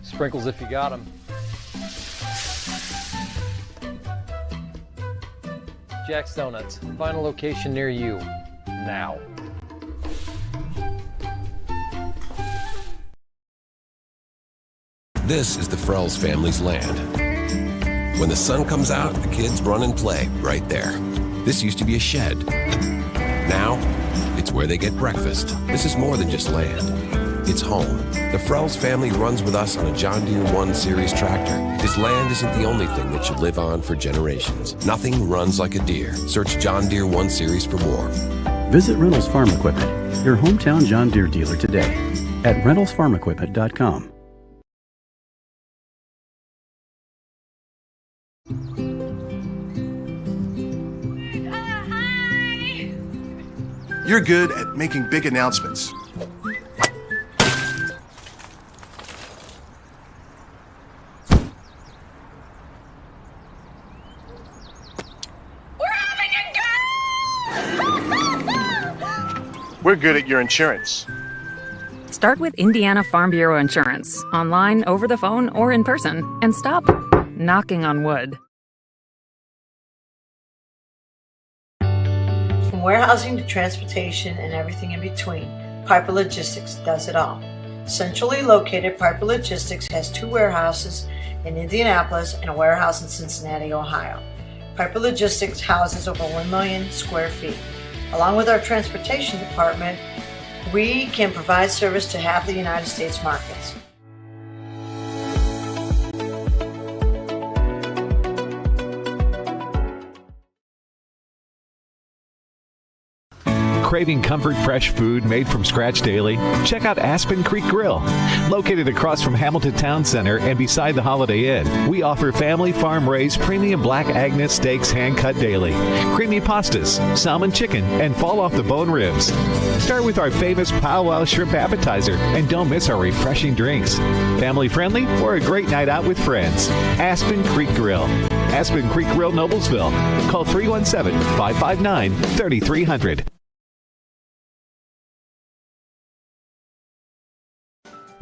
Sprinkles if you got them. Jack's Donuts, find a location near you, now. This is the Frells family's land. When the sun comes out, the kids run and play right there. This used to be a shed. Now, it's where they get breakfast. This is more than just land. It's home. The Frells family runs with us on a John Deere 1 Series tractor. This land isn't the only thing that should live on for generations. Nothing runs like a Deere. Search John Deere 1 Series for more. Visit Reynolds Farm Equipment, your hometown John Deere dealer today at reynoldsfarmequipment.com. Hi! You're good at making big announcements. We're good at your insurance. Start with Indiana Farm Bureau Insurance, online, over the phone, or in person, and stop knocking on wood. From warehousing to transportation and everything in between, Piper Logistics does it all. Centrally located, Piper Logistics has 2 warehouses in Indianapolis and a warehouse in Cincinnati, Ohio. Piper Logistics houses over 1 million square feet. Along with our transportation department, we can provide service to half the United States markets. Craving comfort fresh food made from scratch daily? Check out Aspen Creek Grill. Located across from Hamilton Town Center and beside the Holiday Inn, we offer family farm-raised premium Black Agnes steaks hand-cut daily, creamy pastas, salmon chicken, and fall-off-the-bone ribs. Start with our famous powwow shrimp appetizer, and don't miss our refreshing drinks. Family-friendly or a great night out with friends. Aspen Creek Grill. Aspen Creek Grill, Noblesville. Call 317-559-3300.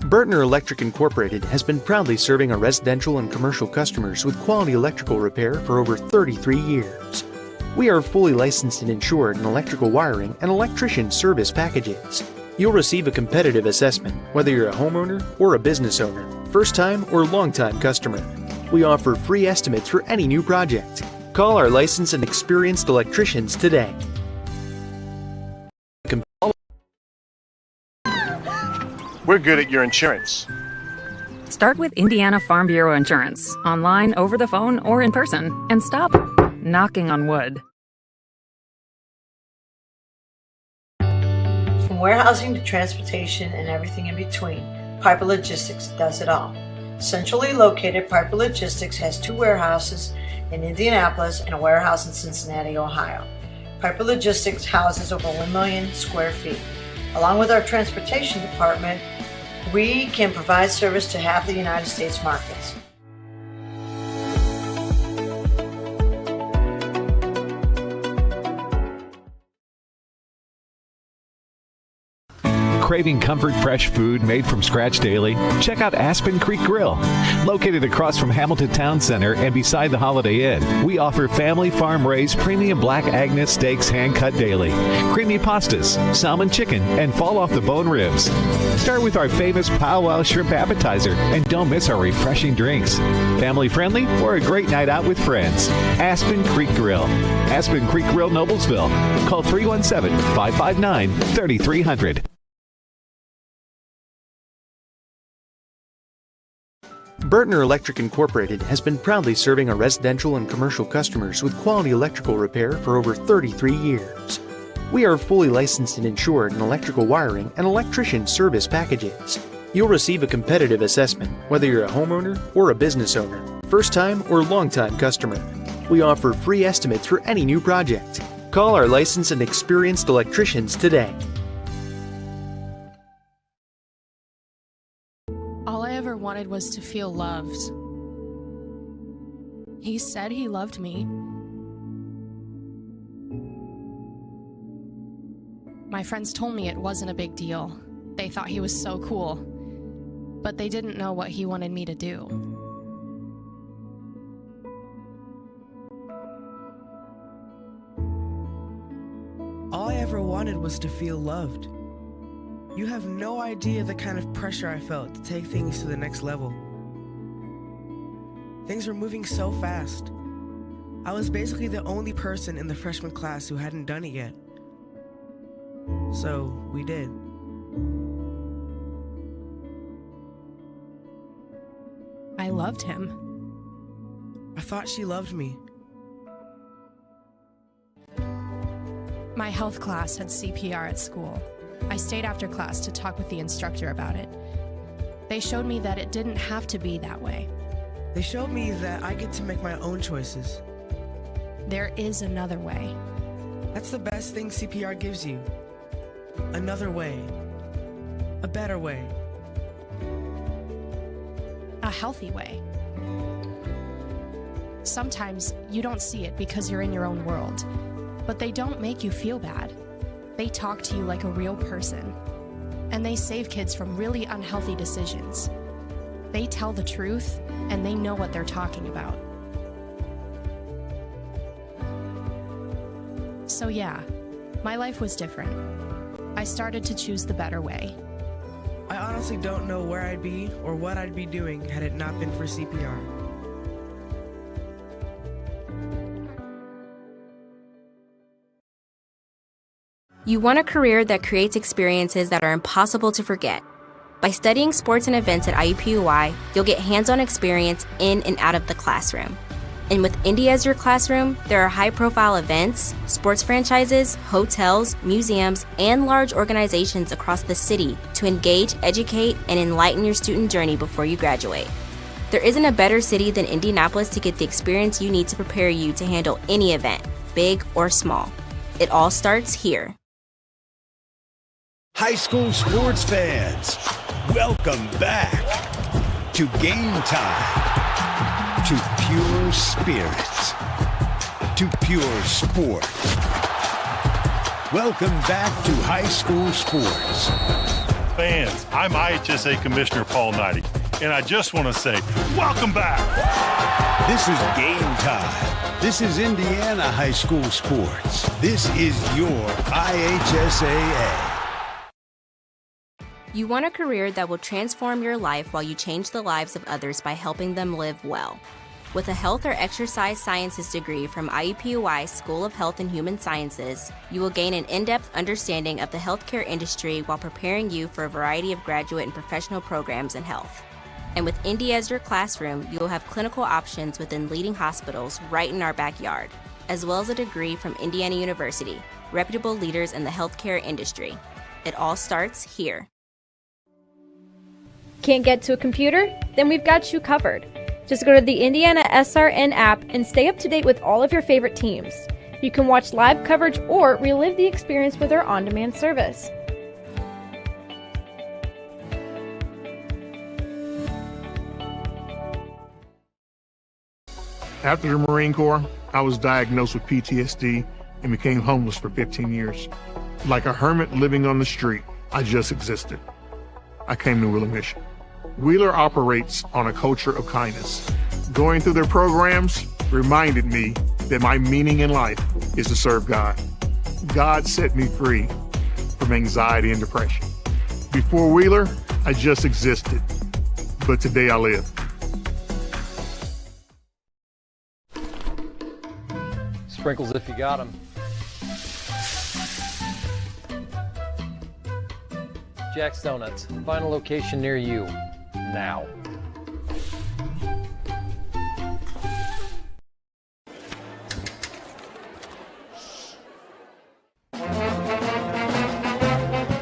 Bertner Electric Incorporated has been proudly serving our residential and commercial customers with quality electrical repair for over 33 years. We are fully licensed and insured in electrical wiring and electrician service packages. You'll receive a competitive assessment whether you're a homeowner or a business owner, first-time or long-time customer. We offer free estimates for any new project. Call our licensed and experienced electricians today. We're good at your insurance. Start with Indiana Farm Bureau Insurance, online, over the phone, or in person, and stop knocking on wood. From warehousing to transportation and everything in between, Piper Logistics does it all. Centrally located, Piper Logistics has 2 warehouses in Indianapolis and a warehouse in Cincinnati, Ohio. Piper Logistics houses over 1 million square feet. Along with our transportation department, we can provide service to half the United States markets. Craving comfort fresh food made from scratch daily? Check out Aspen Creek Grill. Located across from Hamilton Town Center and beside the Holiday Inn, we offer family farm-raised premium Black Agnes steaks hand-cut daily, creamy pastas, salmon chicken, and fall-off-the-bone ribs. Start with our famous powwow shrimp appetizer, and don't miss our refreshing drinks. Family-friendly or a great night out with friends. Aspen Creek Grill. Aspen Creek Grill, Noblesville. Call 317-559-3300. Bertner Electric Incorporated has been proudly serving our residential and commercial customers with quality electrical repair for over 33 years. We are fully licensed and insured in electrical wiring and electrician service packages. You'll receive a competitive assessment whether you're a homeowner or a business owner, first-time or long-time customer. We offer free estimates for any new project. Call our licensed and experienced electricians today. All I ever wanted was to feel loved. He said he loved me. My friends told me it wasn't a big deal. They thought he was so cool. But they didn't know what he wanted me to do. All I ever wanted was to feel loved. You have no idea the kind of pressure I felt to take things to the next level. Things were moving so fast. I was basically the only person in the freshman class who hadn't done it yet. So we did. I loved him. I thought she loved me. My health class had CPR at school. I stayed after class to talk with the instructor about it. They showed me that it didn't have to be that way. They showed me that I get to make my own choices. There is another way. That's the best thing CPR gives you. Another way. A better way. A healthy way. Sometimes you don't see it because you're in your own world, but they don't make you feel bad. They talk to you like a real person, and they save kids from really unhealthy decisions. They tell the truth, and they know what they're talking about. So yeah, my life was different. I started to choose the better way. I honestly don't know where I'd be or what I'd be doing had it not been for CPR. You want a career that creates experiences that are impossible to forget. By studying sports and events at IUPUI, you'll get hands-on experience in and out of the classroom. And with Indy as your classroom, there are high-profile events, sports franchises, hotels, museums, and large organizations across the city to engage, educate, and enlighten your student journey before you graduate. There isn't a better city than Indianapolis to get the experience you need to prepare you to handle any event, big or small. It all starts here. High school sports fans, welcome back to Game Time, to pure spirits, to pure sport. Welcome back to high school sports. Fans, I'm IHSAA Commissioner Paul Knighty, and I just want to say, welcome back. This is Game Time. This is Indiana high school sports. This is your IHSAA. You want a career that will transform your life while you change the lives of others by helping them live well. With a health or exercise sciences degree from IUPUI School of Health and Human Sciences, you will gain an in-depth understanding of the healthcare industry while preparing you for a variety of graduate and professional programs in health. And with Indy as your classroom, you will have clinical options within leading hospitals right in our backyard, as well as a degree from Indiana University, reputable leaders in the healthcare industry. It all starts here. Can't get to a computer? Then we've got you covered. Just go to the IndianaSRN app and stay up to date with all of your favorite teams. You can watch live coverage or relive the experience with our on-demand service. After the Marine Corps, I was diagnosed with PTSD and became homeless for 15 years. Like a hermit living on the street, I just existed. I came to Wheeler Mission. Wheeler operates on a culture of kindness. Going through their programs reminded me that my meaning in life is to serve God. God set me free from anxiety and depression. Before Wheeler, I just existed, but today I live. Sprinkles if you got them. Jack's Donuts, find a location near you, now.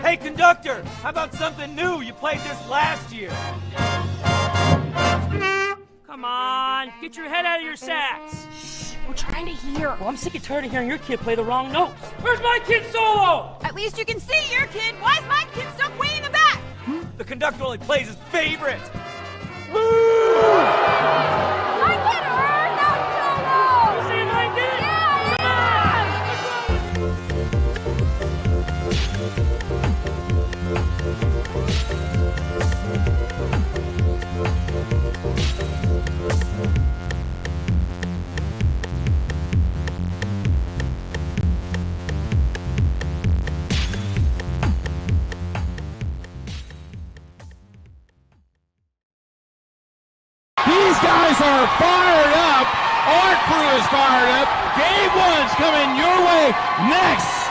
Hey conductor, how about something new? You played this last year. Come on, get your head out of your sacks. Shh, we're trying to hear. Well, I'm sick and tired of hearing your kid play the wrong notes. Where's my kid solo? At least you can see your kid. Why is my kid stuck way in the back? The conductor only plays his favorite. My kid heard that solo! You saying I did? Yeah, guys are fired up. Our crew is fired up. Game one's coming your way next.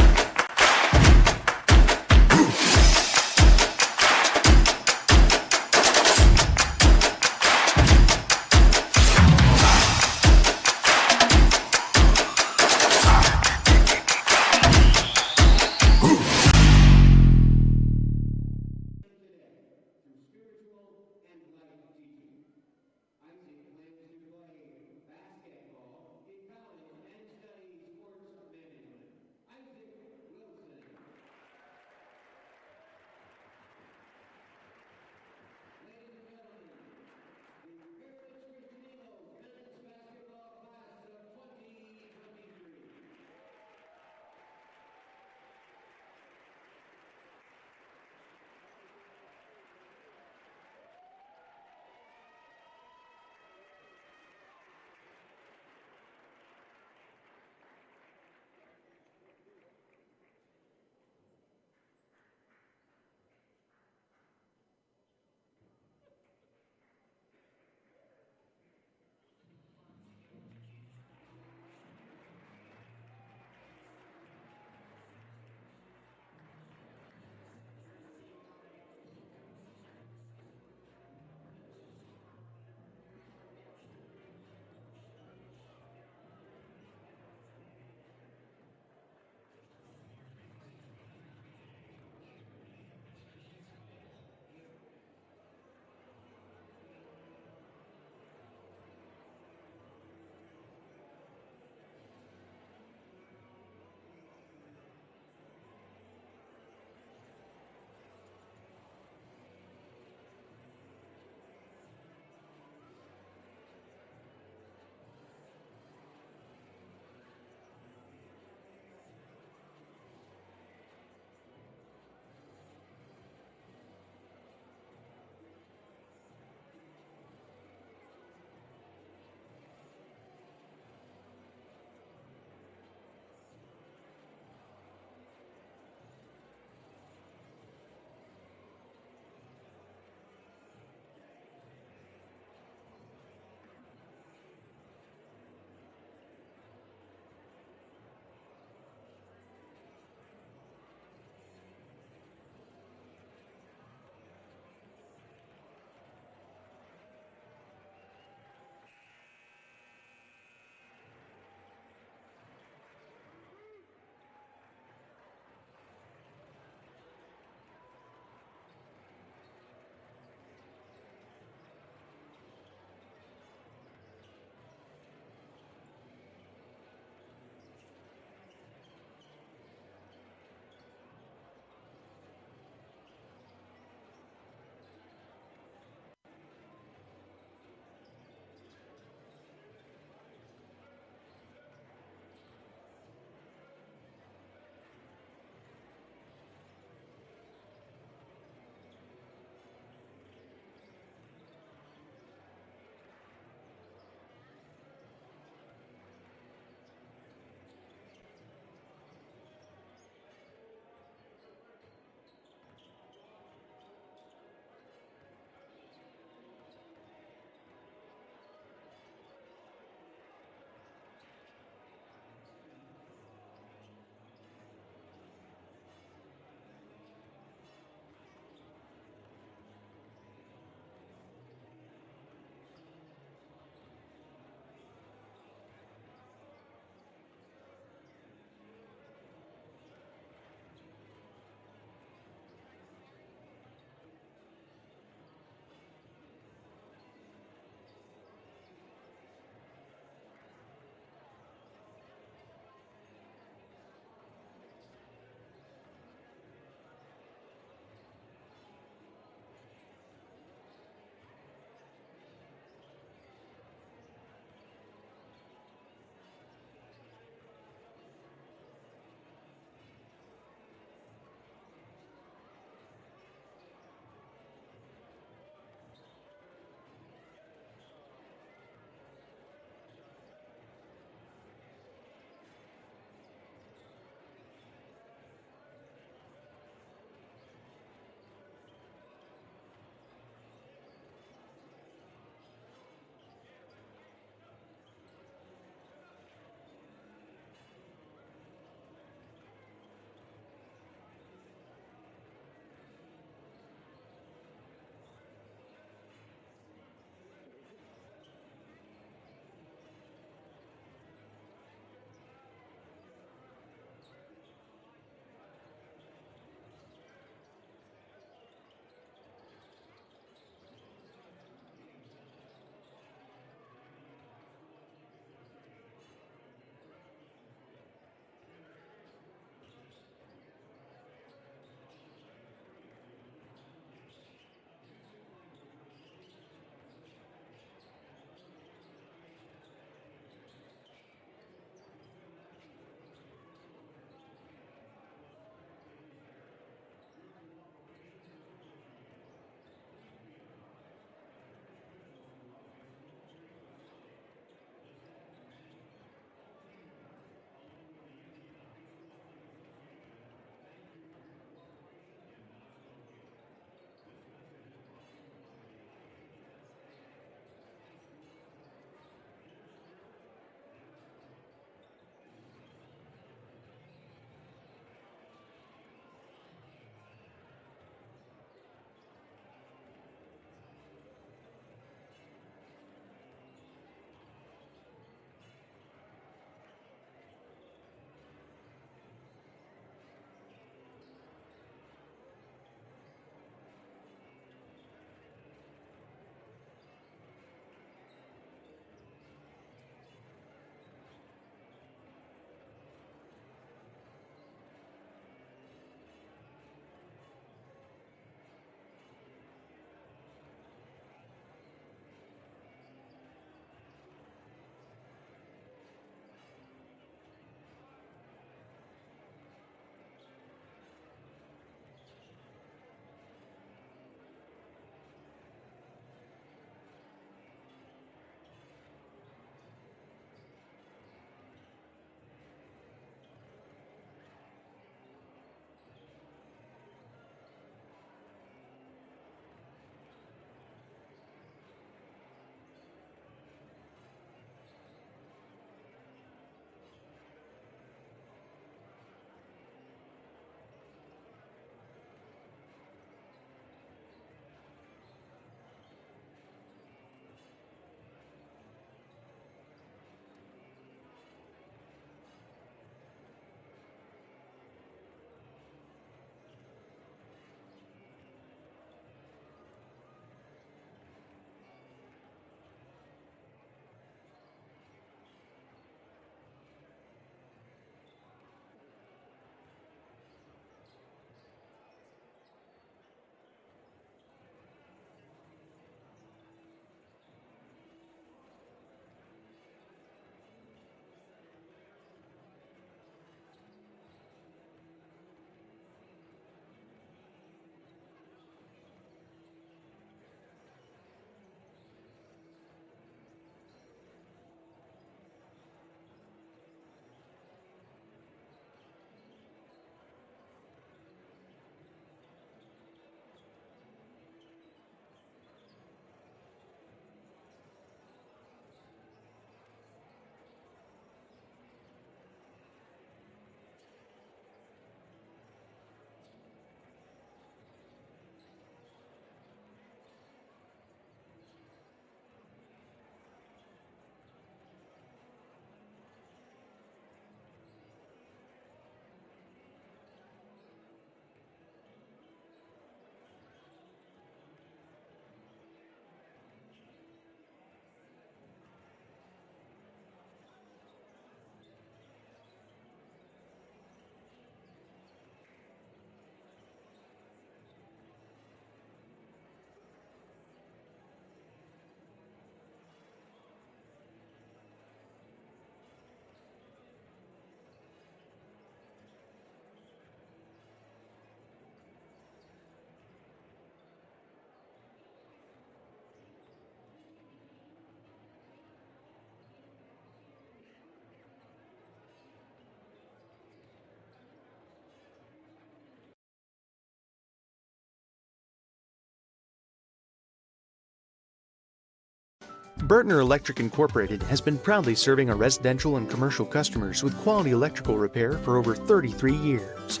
Bertner Electric Incorporated has been proudly serving our residential and commercial customers with quality electrical repair for over 33 years.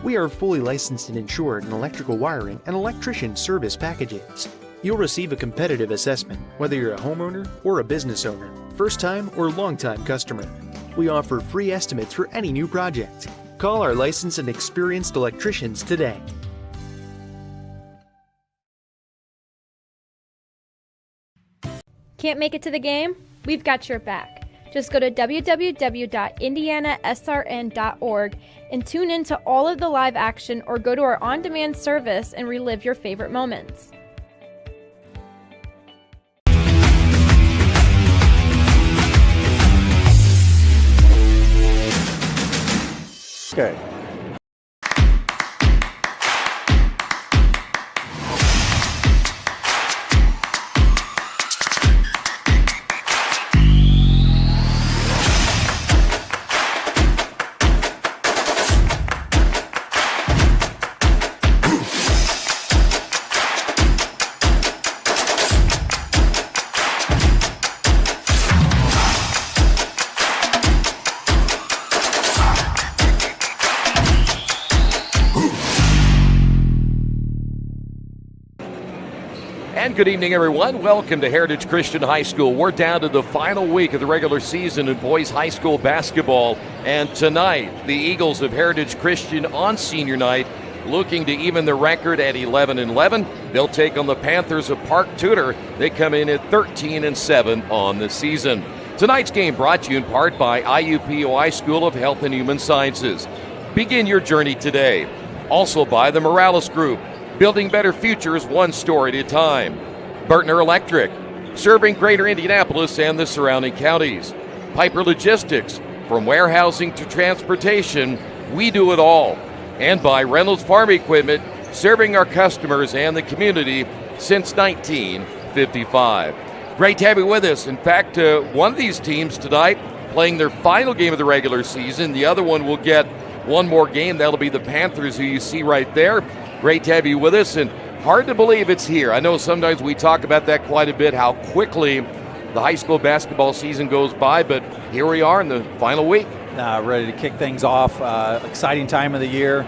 We are fully licensed and insured in electrical wiring and electrician service packages. You'll receive a competitive assessment, whether you're a homeowner or a business owner, first-time or long-time customer. We offer free estimates for any new project. Call our licensed and experienced electricians today. Can't make it to the game? We've got your back. Just go to www.IndianaSRN.org and tune in to all of the live action, or go to our on-demand service and relive your favorite moments. Okay. And good evening, everyone. Welcome to Heritage Christian High School. We're down to the final week of the regular season in boys high school basketball. And tonight, the Eagles of Heritage Christian on senior night, looking to even the record at 11-11. They'll take on the Panthers of Park Tudor. They come in at 13-7 on the season. Tonight's game brought to you in part by IUPUI School of Health and Human Sciences. Begin your journey today. Also by the Morales Group, building better futures one store at a time. Bertner Electric, serving greater Indianapolis and the surrounding counties. Piper Logistics, from warehousing to transportation, we do it all. And by Reynolds Farm Equipment, serving our customers and the community since 1955. Great to have you with us. In fact, one of these teams tonight playing their final game of the regular season. The other one will get one more game. That'll be the Panthers, who you see right there. Great to have you with us, and hard to believe it's here. I know sometimes we talk about that quite a bit, how quickly the high school basketball season goes by, but here we are in the final week. Ready to kick things off. Exciting time of the year.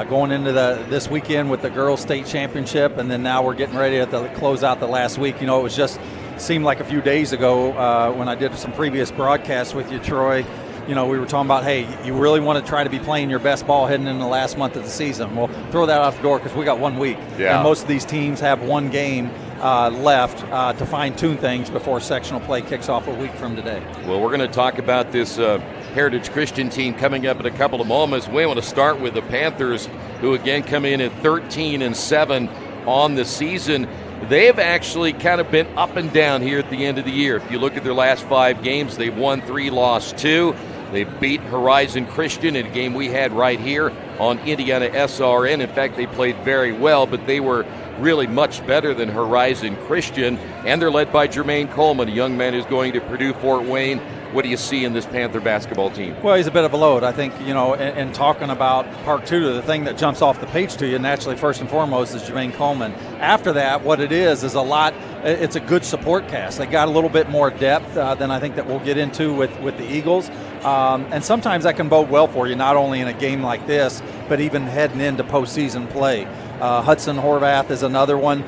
Going into this weekend with the girls' state championship, and then now we're getting ready to close out the last week. You know, it was just seemed like a few days ago when I did some previous broadcasts with you, Troy. You know, we were talking about, hey, you really want to try to be playing your best ball heading into the last month of the season. Well, throw that out the door because we got 1 week. Yeah. And most of these teams have one game left to fine-tune things before sectional play kicks off a week from today. Well, we're going to talk about this Heritage Christian team coming up in a couple of moments. We want to start with the Panthers, who again come in at 13-7 on the season. They've actually kind of been up and down here at the end of the year. If you look at their last 5 games, they've won 3, lost 2. They beat Horizon Christian in a game we had right here on IndianaSRN. In fact, they played very well, but they were really much better than Horizon Christian. And they're led by Jermaine Coleman, a young man who's going to Purdue Fort Wayne. What do you see in this Panther basketball team? Well, he's a bit of a load. I think, you know, in talking about Park Tudor, the thing that jumps off the page to you, naturally, first and foremost, is Jermaine Coleman. After that, what it is a lot. It's a good support cast. They got a little bit more depth than I think that we'll get into with the Eagles. And sometimes that can bode well for you, not only in a game like this, but even heading into postseason play. Hudson Horvath is another one.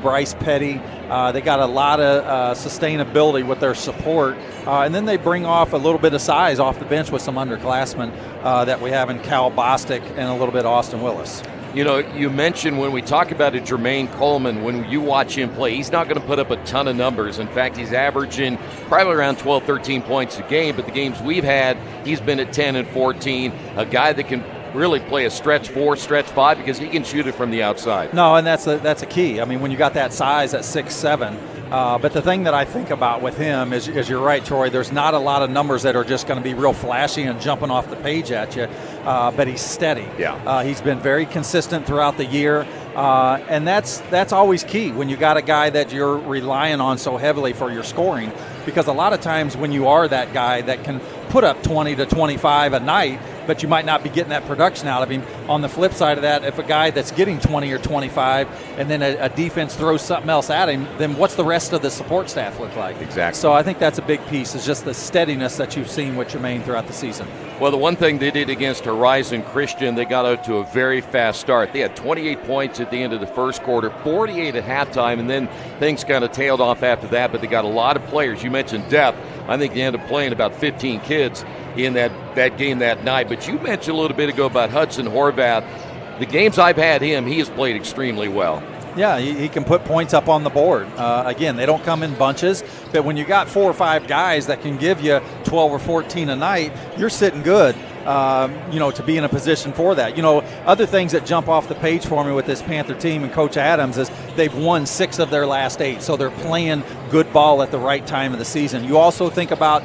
Bryce Petty. They got a lot of sustainability with their support. And then they bring off a little bit of size off the bench with some underclassmen that we have in Cal Bostic and a little bit of Austin Willis. You know, you mentioned when we talk about a Jermaine Coleman, when you watch him play, he's not going to put up a ton of numbers. In fact, he's averaging probably around 12, 13 points a game. But the games we've had, he's been at 10 and 14, a guy that can really play a stretch 4, stretch 5, because he can shoot it from the outside. No, and that's a key. I mean, when you got that size at 6'7", but the thing that I think about with him is you're right, Troy, there's not a lot of numbers that are just going to be real flashy and jumping off the page at you, but he's steady. Yeah. He's been very consistent throughout the year, and that's always key when you got a guy that you're relying on so heavily for your scoring, because a lot of times when you are that guy that can put up 20 to 25 a night, but you might not be getting that production out of him. On the flip side of that, if a guy that's getting 20 or 25 and then a defense throws something else at him, then what's the rest of the support staff look like? Exactly. So I think that's a big piece, is just the steadiness that you've seen with Jermaine throughout the season. Well, the one thing they did against Horizon Christian, they got out to a very fast start. They had 28 points at the end of the first quarter, 48 at halftime, and then things kind of tailed off after that, but they got a lot of players. You mentioned depth. I think they ended up playing about 15 kids in that game that night. But you mentioned a little bit ago about Hudson Horvath. The games I've had him, he has played extremely well. Yeah, he can put points up on the board. Again, they don't come in bunches, but when you got 4 or 5 guys that can give you 12 or 14 a night, you're sitting good, to be in a position for that. Other things that jump off the page for me with this Panther team and Coach Adams is they've won 6 of their last 8, so they're playing good ball at the right time of the season. You also think about,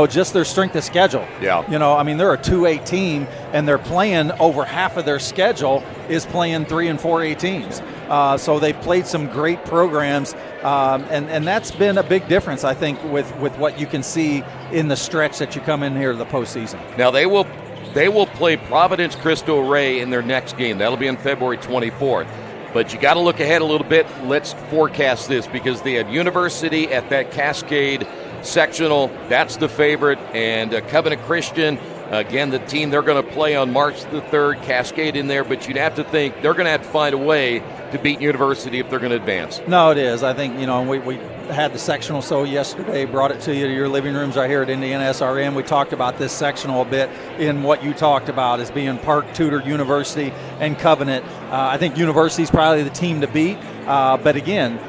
just their strength of schedule. Yeah. They're a 2A team, and they're playing over half of their schedule is playing 3 and 4A teams. So they've played some great programs, and that's been a big difference, I think, with what you can see in the stretch that you come in here to the postseason. Now they will play Providence Cristo Rey in their next game. That'll be on February 24th. But you got to look ahead a little bit. Let's forecast this, because they have University at that Cascade sectional. That's the favorite. And Covenant Christian, again, the team they're going to play on March the 3rd, Cascade in there. But you'd have to think they're going to have to find a way to beat University if they're going to advance. No, it is. I think, we had the sectional yesterday, brought it to your living rooms right here at IndianaSRN. We talked about this sectional a bit in what you talked about as being Park, Tudor, University, and Covenant. I think University's probably the team to beat. But again,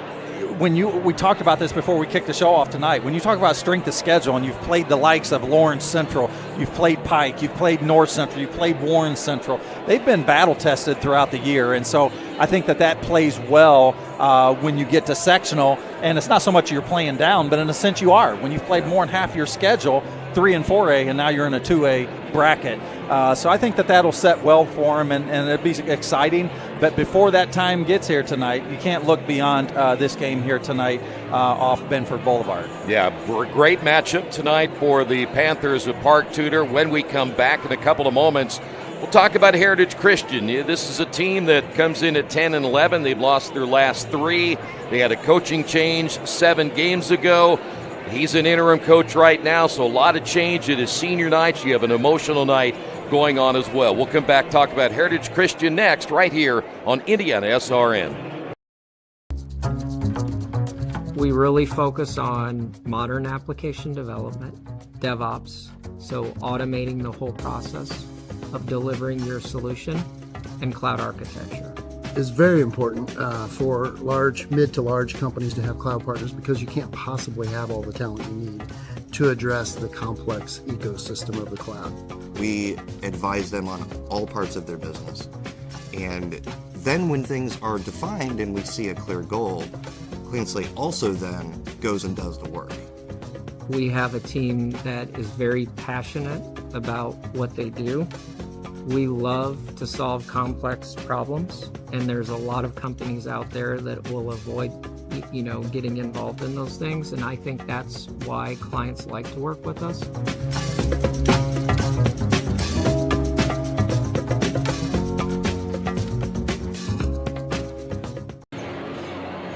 we talked about this before we kicked the show off tonight. When you talk about strength of schedule and you've played the likes of Lawrence Central, you've played Pike, you've played North Central, you've played Warren Central, they've been battle tested throughout the year. And so I think that plays well when you get to sectional. And it's not so much you're playing down, but in a sense you are. When you've played more than half your schedule, 3 and 4A, and now you're in a 2A bracket. So I think that'll set well for them, and it'll be exciting. But before that time gets here tonight, you can't look beyond this game here tonight off Benford Boulevard. Yeah, great matchup tonight for the Panthers of Park Tudor. When we come back in a couple of moments, we'll talk about Heritage Christian. This is a team that comes in at 10 and 11. They've lost their last 3. They had a coaching change 7 games ago. He's an interim coach right now, so a lot of change. It is senior night. You have an emotional night going on as well. We'll come back, talk about Heritage Christian next, right here on IndianaSRN. We really focus on modern application development, DevOps, so automating the whole process of delivering your solution, and cloud architecture. Is very important for mid to large companies to have cloud partners, because you can't possibly have all the talent you need to address the complex ecosystem of the cloud. We advise them on all parts of their business. And then when things are defined and we see a clear goal, Clean Slate also then goes and does the work. We have a team that is very passionate about what they do. We love to solve complex problems, and there's a lot of companies out there that will avoid, getting involved in those things, and I think that's why clients like to work with us.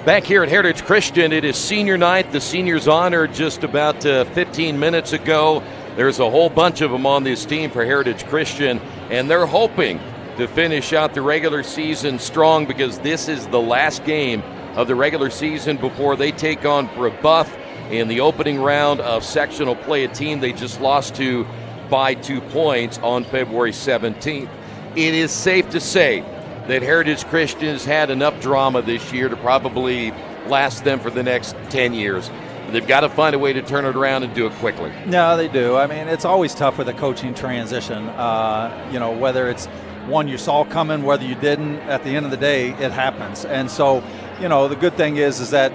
Back here at Heritage Christian, it is senior night. The seniors honored just about 15 minutes ago. There's a whole bunch of them on this team for Heritage Christian, and they're hoping to finish out the regular season strong, because this is the last game of the regular season before they take on Brebeuf in the opening round of sectional play, a team they just lost to by 2 points on February 17th. It is safe to say that Heritage Christian has had enough drama this year to probably last them for the next 10 years. They've got to find a way to turn it around and do it quickly. No, they do. I mean, it's always tough with a coaching transition. Whether it's one you saw coming, whether you didn't, at the end of the day, it happens. And so, the good thing is that,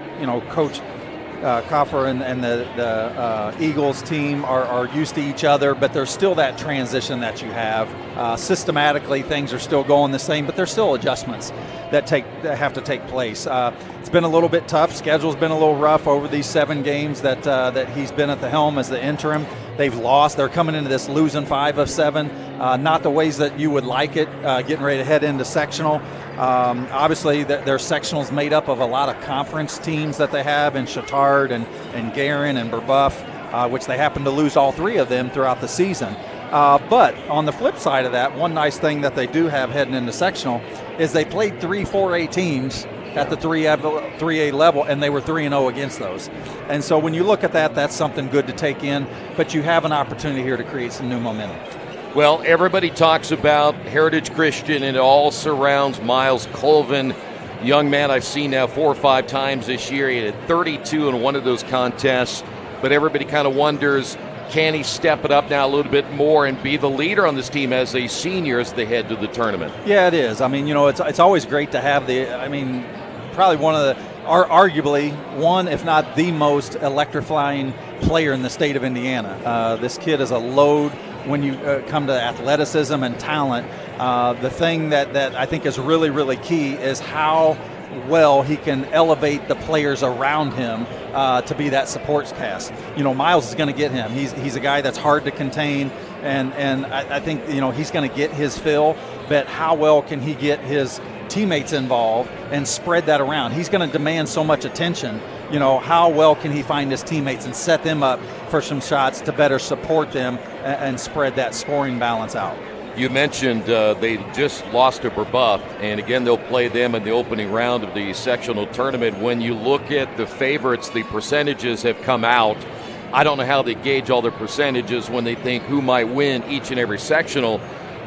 Coach Coffer and the Eagles team are used to each other, but there's still that transition that you have. Systematically, things are still going the same, but there's still adjustments that have to take place. It's been a little bit tough. Schedule's been a little rough over these 7 games that he's been at the helm as the interim. They've lost. They're coming into this losing 5 of 7. Not the ways that you would like it, getting ready to head into sectional. Obviously, their sectionals made up of a lot of conference teams that they have in Chittard and Guerin and Brebeuf, which they happen to lose all three of them throughout the season. But on the flip side of that, one nice thing that they do have heading into sectional is they played 3 4A teams at the 3A level, and they were 3-0 against those. And so when you look at that, that's something good to take in, but you have an opportunity here to create some new momentum. Well, everybody talks about Heritage Christian, and it all surrounds Miles Colvin. Young man I've seen now 4 or 5 times this year. He had 32 in one of those contests, but everybody kind of wonders, can he step it up now a little bit more and be the leader on this team as a senior as they head to the tournament? Yeah, it is. I mean, it's always great to have probably one of the, arguably one, if not the most electrifying player in the state of Indiana. This kid is a load when you come to athleticism and talent. The thing that I think is really, really key is how well he can elevate the players around him to be that support cast. Miles is going to get him. He's a guy that's hard to contain, and I think he's going to get his fill, but how well can he get his teammates involved and spread that around? He's going to demand so much attention. How well can he find his teammates and set them up for some shots to better support them and spread that scoring balance out? You mentioned they just lost to Brebeuf, and again, they'll play them in the opening round of the sectional tournament. When you look at the favorites, the percentages have come out. I don't know how they gauge all their percentages when they think who might win each and every sectional,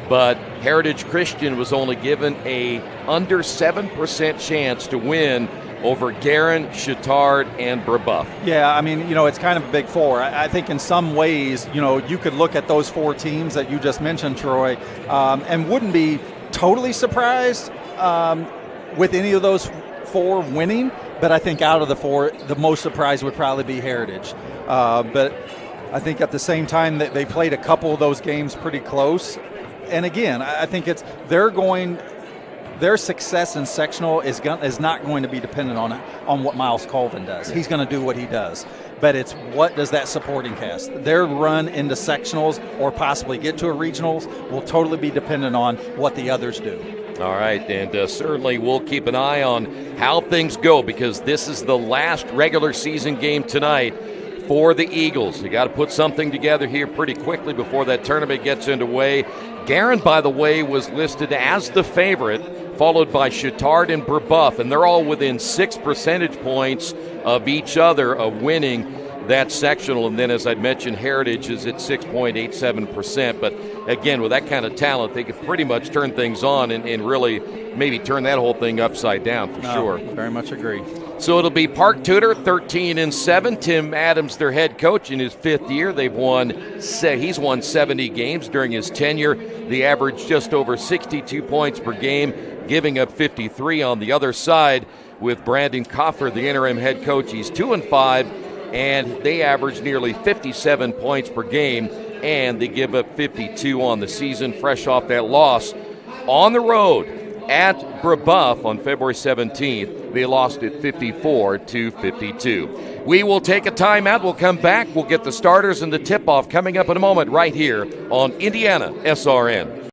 but Heritage Christian was only given a under 7% chance to win over Guerin, Chittard, and Brebeuf. Yeah, it's kind of a big 4. I think in some ways, you could look at those 4 teams that you just mentioned, Troy, and wouldn't be totally surprised with any of those 4 winning. But I think out of the 4, the most surprised would probably be Heritage. But I think at the same time that they played a couple of those games pretty close. And again, I think their success in sectional is not going to be dependent on what Miles Colvin does. He's going to do what he does. But it's what does that supporting cast, their run into sectionals or possibly get to a regionals will totally be dependent on what the others do. All right, and certainly we'll keep an eye on how things go, because this is the last regular season game tonight for the Eagles. You got to put something together here pretty quickly before that tournament gets underway. Guerin, by the way, was listed as the favorite, followed by Chittard and Brebeuf, and they're all within 6 percentage points of each other of winning that sectional. And then, as I'd mentioned, Heritage is at 6.87%. But again, with that kind of talent, they could pretty much turn things on and really maybe turn that whole thing upside down for sure. Very much agree. So it'll be Park Tudor, 13-7. Tim Adams, their head coach, in his 5th year. He's won 70 games during his tenure. The average just over 62 points per game, giving up 53 on the other side. With Brandon Coffer, the interim head coach, he's 2-5, and they average nearly 57 points per game, and they give up 52 on the season, fresh off that loss on the road at Brebeuf on February 17th. They lost it 54-52. We will take a timeout. We'll come back. We'll get the starters and the tip-off coming up in a moment right here on IndianaSRN.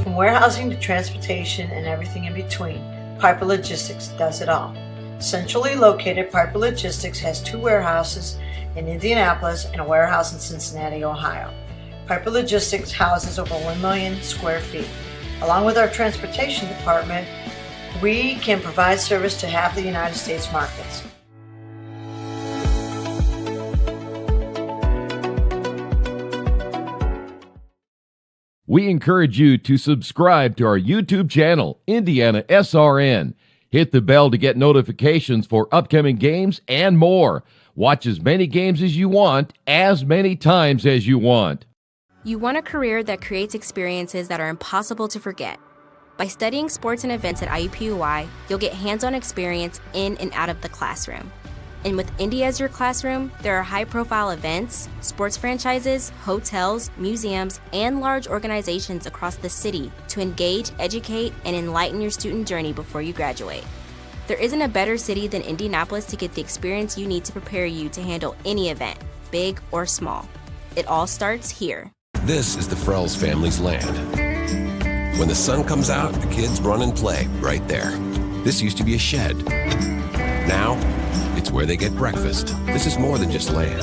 From warehousing to transportation and everything in between, Piper Logistics does it all. Centrally located, Piper Logistics has 2 warehouses in Indianapolis and a warehouse in Cincinnati, Ohio. Piper Logistics houses over 1 million square feet. Along with our transportation department, we can provide service to half the United States markets. We encourage you to subscribe to our YouTube channel, IndianaSRN. Hit the bell to get notifications for upcoming games and more. Watch as many games as you want, as many times as you want. You want a career that creates experiences that are impossible to forget. By studying sports and events at IUPUI, you'll get hands-on experience in and out of the classroom. And with Indy as your classroom, there are high-profile events, sports franchises, hotels, museums, and large organizations across the city to engage, educate, and enlighten your student journey before you graduate. There isn't a better city than Indianapolis to get the experience you need to prepare you to handle any event, big or small. It all starts here. This is the Frells family's land. When the sun comes out, the kids run and play right there. This used to be a shed. Now, it's where they get breakfast. This is more than just land.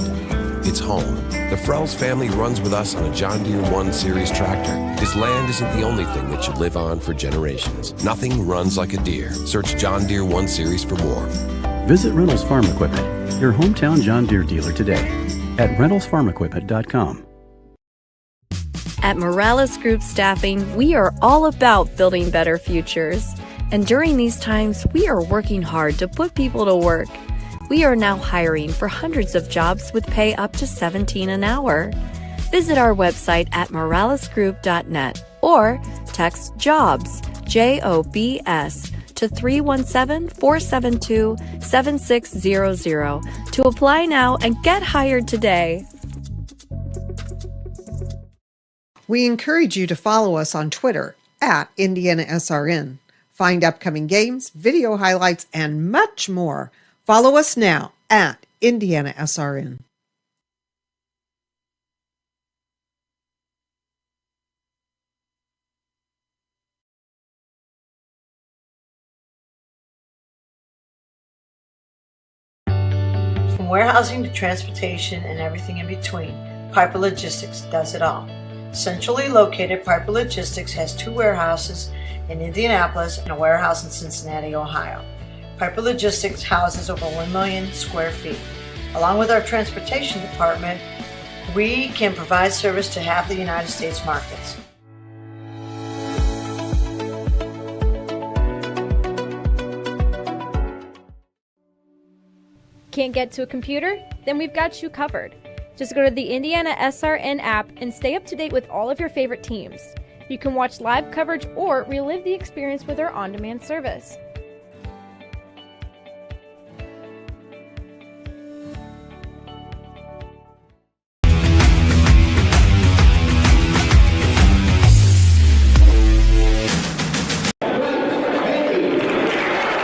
It's home. The Frells family runs with us on a John Deere 1 Series tractor. His land isn't the only thing that should live on for generations. Nothing runs like a Deere. Search John Deere 1 Series for more. Visit Reynolds Farm Equipment, your hometown John Deere dealer today at reynoldsfarmequipment.com. At Morales Group Staffing, we are all about building better futures. And during these times, we are working hard to put people to work. We are now hiring for hundreds of jobs with pay up to $17 an hour. Visit our website at moralesgroup.net or text JOBS, JOBS, to 317-472-7600 to apply now and get hired today. We encourage you to follow us on Twitter at IndianaSRN. Find upcoming games, video highlights, and much more. Follow us now at IndianaSRN. From warehousing to transportation and everything in between, Piper Logistics does it all. Centrally located, Piper Logistics has 2 warehouses in Indianapolis and a warehouse in Cincinnati, Ohio. Piper Logistics houses over 1 million square feet. Along with our transportation department, we can provide service to half the United States markets. Can't get to a computer? Then we've got you covered. Just go to the IndianaSRN app and stay up to date with all of your favorite teams. You can watch live coverage or relive the experience with our on-demand service.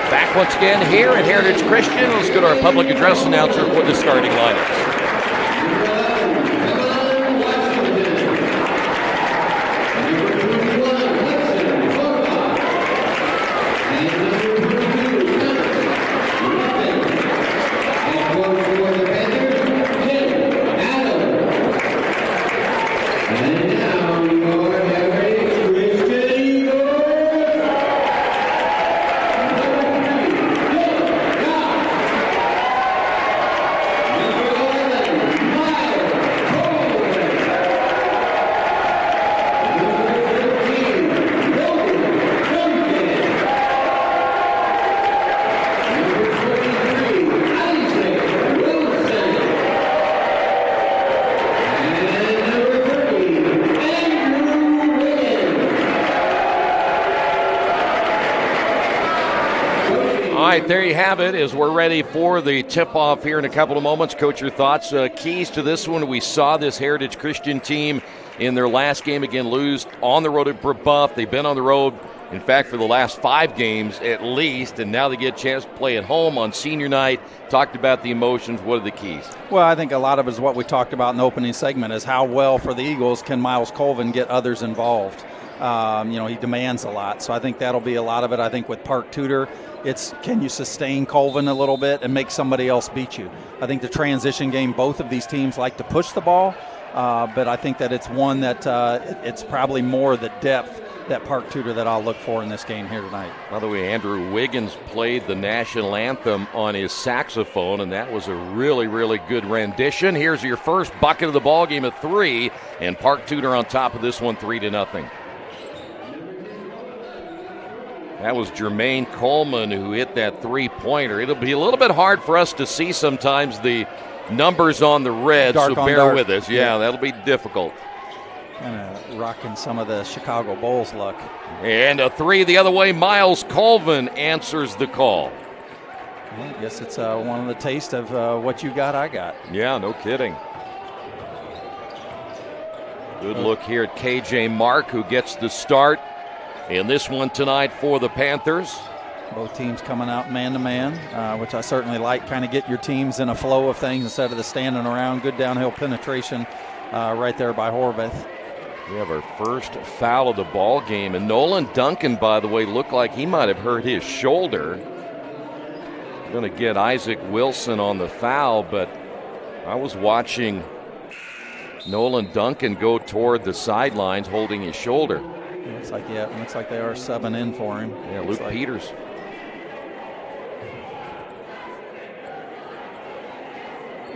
Back once again here at Heritage Christian. Let's go to our public address announcer for the starting lineups. There you have it, as we're ready for the tip-off here in a couple of moments. Coach, your thoughts, keys to this one? We saw this Heritage Christian team in their last game again lose on the road at Brebeuf. They've been on the road, in fact, for the last 5 games at least, and now they get a chance to play at home on senior night. Talked about the emotions. What are the keys? Well, I think a lot of it is what we talked about in the opening segment, is how well for the Eagles can Miles Colvin get others involved. He demands a lot, so I think that'll be a lot of it. I think with Park Tudor, it's can you sustain Colvin a little bit and make somebody else beat you. I think the transition game, both of these teams like to push the ball, but I think that it's one that it's probably more the depth that Park Tudor that I'll look for in this game here tonight. By the way, Andrew Wiggins played the national anthem on his saxophone, and that was a really, really good rendition. Here's your first bucket of the ball game at 3, and Park Tudor on top of this one, 3-0. That was Jermaine Coleman who hit that 3-pointer. It'll be a little bit hard for us to see sometimes the numbers on the red, so bear with us. Yeah, that'll be difficult. Kind of rocking some of the Chicago Bulls look. And a 3 the other way. Miles Colvin answers the call. I guess it's one of the taste of what you got, I got. Yeah, no kidding. Good look here at KJ Mark, who gets the start in this one tonight for the Panthers. Both teams coming out man-to-man, which I certainly like. Kind of get your teams in a flow of things instead of the standing around. Good downhill penetration right there by Horvath. We have our first foul of the ball game, and Nolan Duncan, by the way, looked like he might have hurt his shoulder. Going to get Isaac Wilson on the foul, but I was watching Nolan Duncan go toward the sidelines holding his shoulder. Looks like they are subbing in for him. Yeah, Luke Peters.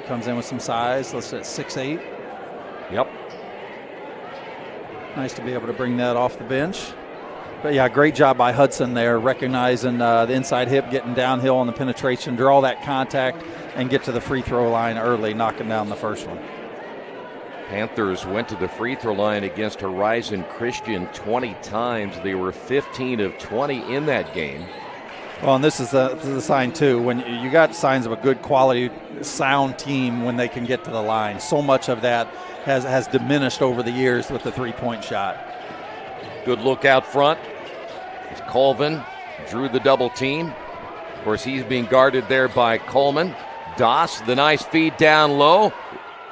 Comes in with some size. Let's at 6'8". Yep. Nice to be able to bring that off the bench. But yeah, great job by Hudson there, recognizing the inside hip, getting downhill on the penetration, draw that contact, and get to the free throw line early, knocking down the first one. Panthers went to the free throw line against Horizon Christian 20 times. They were 15 of 20 in that game. Well, and this is the sign, too. When you got signs of a good quality, sound team when they can get to the line. So much of that has diminished over the years with the three-point shot. Good look out front. Colvin drew the double team. Of course, he's being guarded there by Coleman. Doss, the nice feed down low.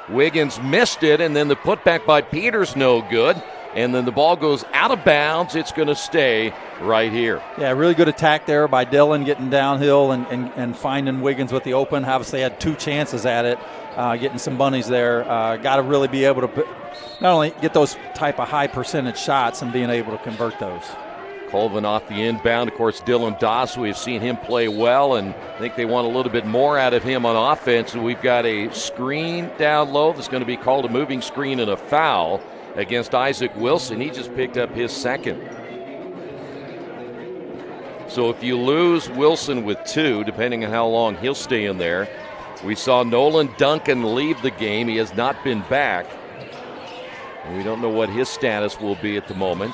Wiggins missed it, and then the putback by Peters, no good. And then the ball goes out of bounds. It's going to stay right here. Yeah, really good attack there by Dillon, getting downhill and finding Wiggins with the open. Obviously had two chances at it, getting some bunnies there. Got to really be able to not only get those type of high percentage shots and being able to convert those. Colvin off the inbound. Of course, Dylan Doss, we've seen him play well, and I think they want a little bit more out of him on offense. And we've got a screen down low that's going to be called a moving screen and a foul against Isaac Wilson. He just picked up his second. So if you lose Wilson with two, depending on how long he'll stay in there, we saw Nolan Duncan leave the game. He has not been back. And we don't know what his status will be at the moment.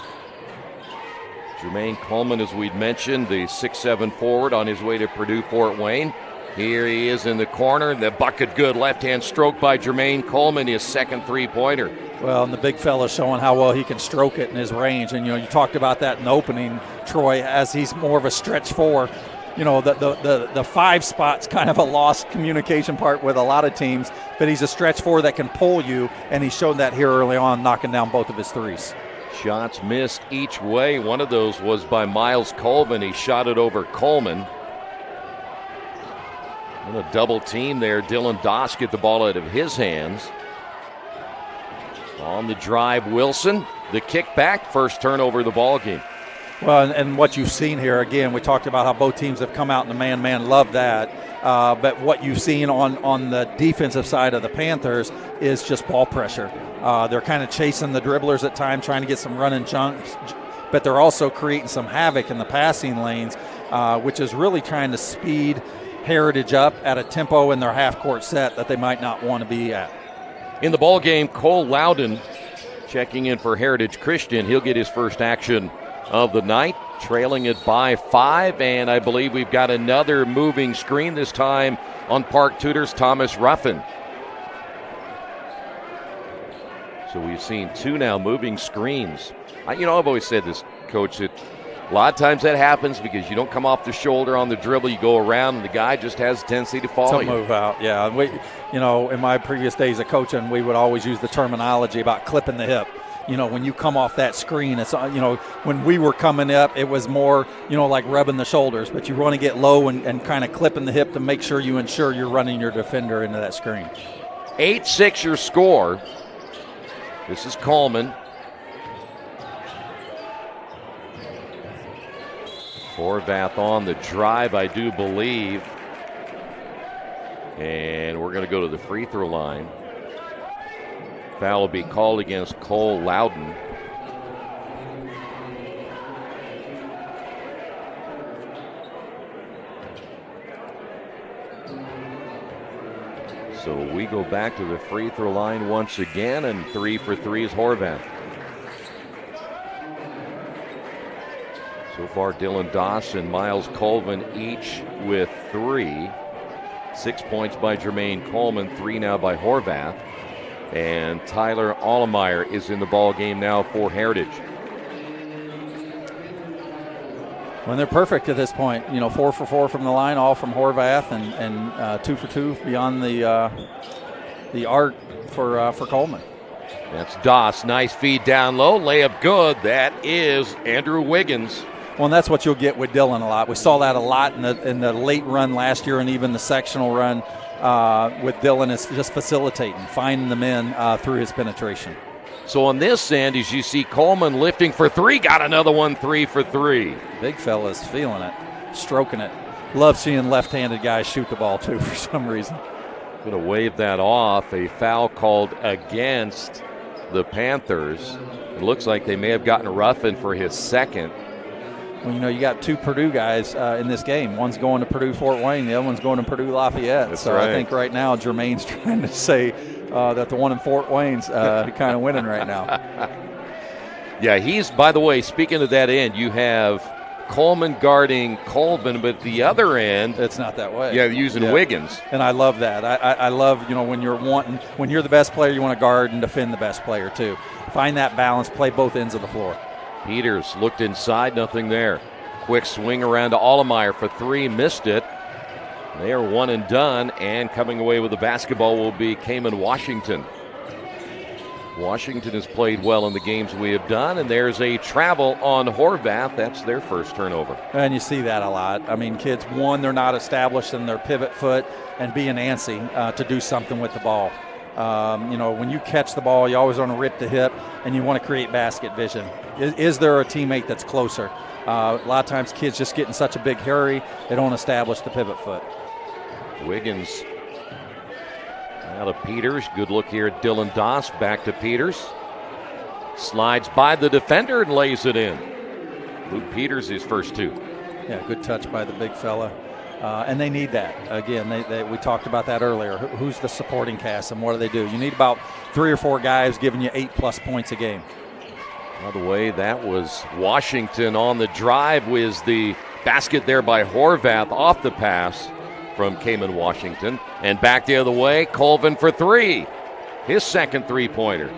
Jermaine Coleman, as we'd mentioned, the 6'7" forward on his way to Purdue Fort Wayne. Here he is in the corner. The bucket good left-hand stroke by Jermaine Coleman, his second three-pointer. Well, and the big fella showing how well he can stroke it in his range. And, you talked about that in the opening, Troy, as he's more of a stretch four. The five spot's kind of a lost communication part with a lot of teams, but he's a stretch four that can pull you, and he showed that here early on, knocking down both of his threes. Shots missed each way. One of those was by Miles Colvin. He shot it over Coleman. And a double team there. Dylan Doss get the ball out of his hands. On the drive, Wilson. The kick back, first turnover of the ball game. Well, and what you've seen here, again, we talked about how both teams have come out in the man-man, love that. But what you've seen on the defensive side of the Panthers is just ball pressure. They're kind of chasing the dribblers at times, trying to get some running jumps, but they're also creating some havoc in the passing lanes, which is really trying to speed Heritage up at a tempo in their half-court set that they might not want to be at. In the ball game, Cole Loudon checking in for Heritage Christian. He'll get his first action of the night, trailing it by 5, and I believe we've got another moving screen, this time on Park Tudor's Thomas Ruffin. So we've seen two now moving screens. I've always said this, Coach, that a lot of times that happens because you don't come off the shoulder on the dribble, you go around, and the guy just has a tendency to follow you. Move out, yeah. We, in my previous days of coaching, we would always use the terminology about clipping the hip. When you come off that screen, it's, when we were coming up, it was more, like rubbing the shoulders, but you want to get low and kind of clipping the hip to make sure you ensure you're running your defender into that screen. 8-6 your score. This is Coleman. Horvath on the drive, I do believe. And we're going to go to the free throw line. Foul will be called against Cole Loudon. So we go back to the free throw line once again, and 3 for 3 is Horvath. So far, Dylan Doss and Miles Colvin each with 3. 6 points by Jermaine Coleman, 3 now by Horvath. And Tyler Allemeyer is in the ball game now for Heritage. When they're perfect at this point, 4 for 4 from the line, all from Horvath, and 2 for 2 beyond the arc for Coleman. That's Doss. Nice feed down low. Layup good. That is Andrew Wiggins. Well, and that's what you'll get with Dylan a lot. We saw that a lot in the late run last year and even the sectional run with Dylan is just facilitating, finding the men through his penetration. So on this end, as you see Coleman lifting for three, got another one, 3 for 3. Big fella's feeling it, stroking it. Love seeing left-handed guys shoot the ball, too, for some reason. Going to wave that off. A foul called against the Panthers. It looks like they may have gotten a rough-in for his second. Well, you got two Purdue guys in this game. One's going to Purdue-Fort Wayne. The other one's going to Purdue-Lafayette. That's so right. I think right now Jermaine's trying to say that the one in Fort Wayne's kind of winning right now. Yeah, he's, by the way, speaking of that end, you have Coleman guarding Colvin, but the other end, it's not that way. Yeah, using Wiggins. And I love that. I love, when you're the best player, you want to guard and defend the best player too. Find that balance, play both ends of the floor. Peters looked inside, nothing there. Quick swing around to Allemeyer for 3, missed it. They are one and done, and coming away with the basketball will be Kamen Washington. Washington has played well in the games we have done, and there's a travel on Horvath. That's their first turnover. And you see that a lot. I mean, kids, one, they're not established in their pivot foot and being antsy to do something with the ball. When you catch the ball, you always want to rip the hip, and you want to create basket vision. Is there a teammate that's closer? A lot of times kids just get in such a big hurry, they don't establish the pivot foot. Wiggins out of Peters. Good look here at Dylan Doss. Back to Peters. Slides by the defender and lays it in. Luke Peters, his first 2. Yeah, good touch by the big fella. And they need that. Again, we talked about that earlier. Who's the supporting cast and what do? You need about 3 or 4 guys giving you 8+ points a game. By the way, that was Washington on the drive with the basket there by Horvath off the pass from Kamen Washington. And back the other way, Colvin for 3. His second 3-pointer.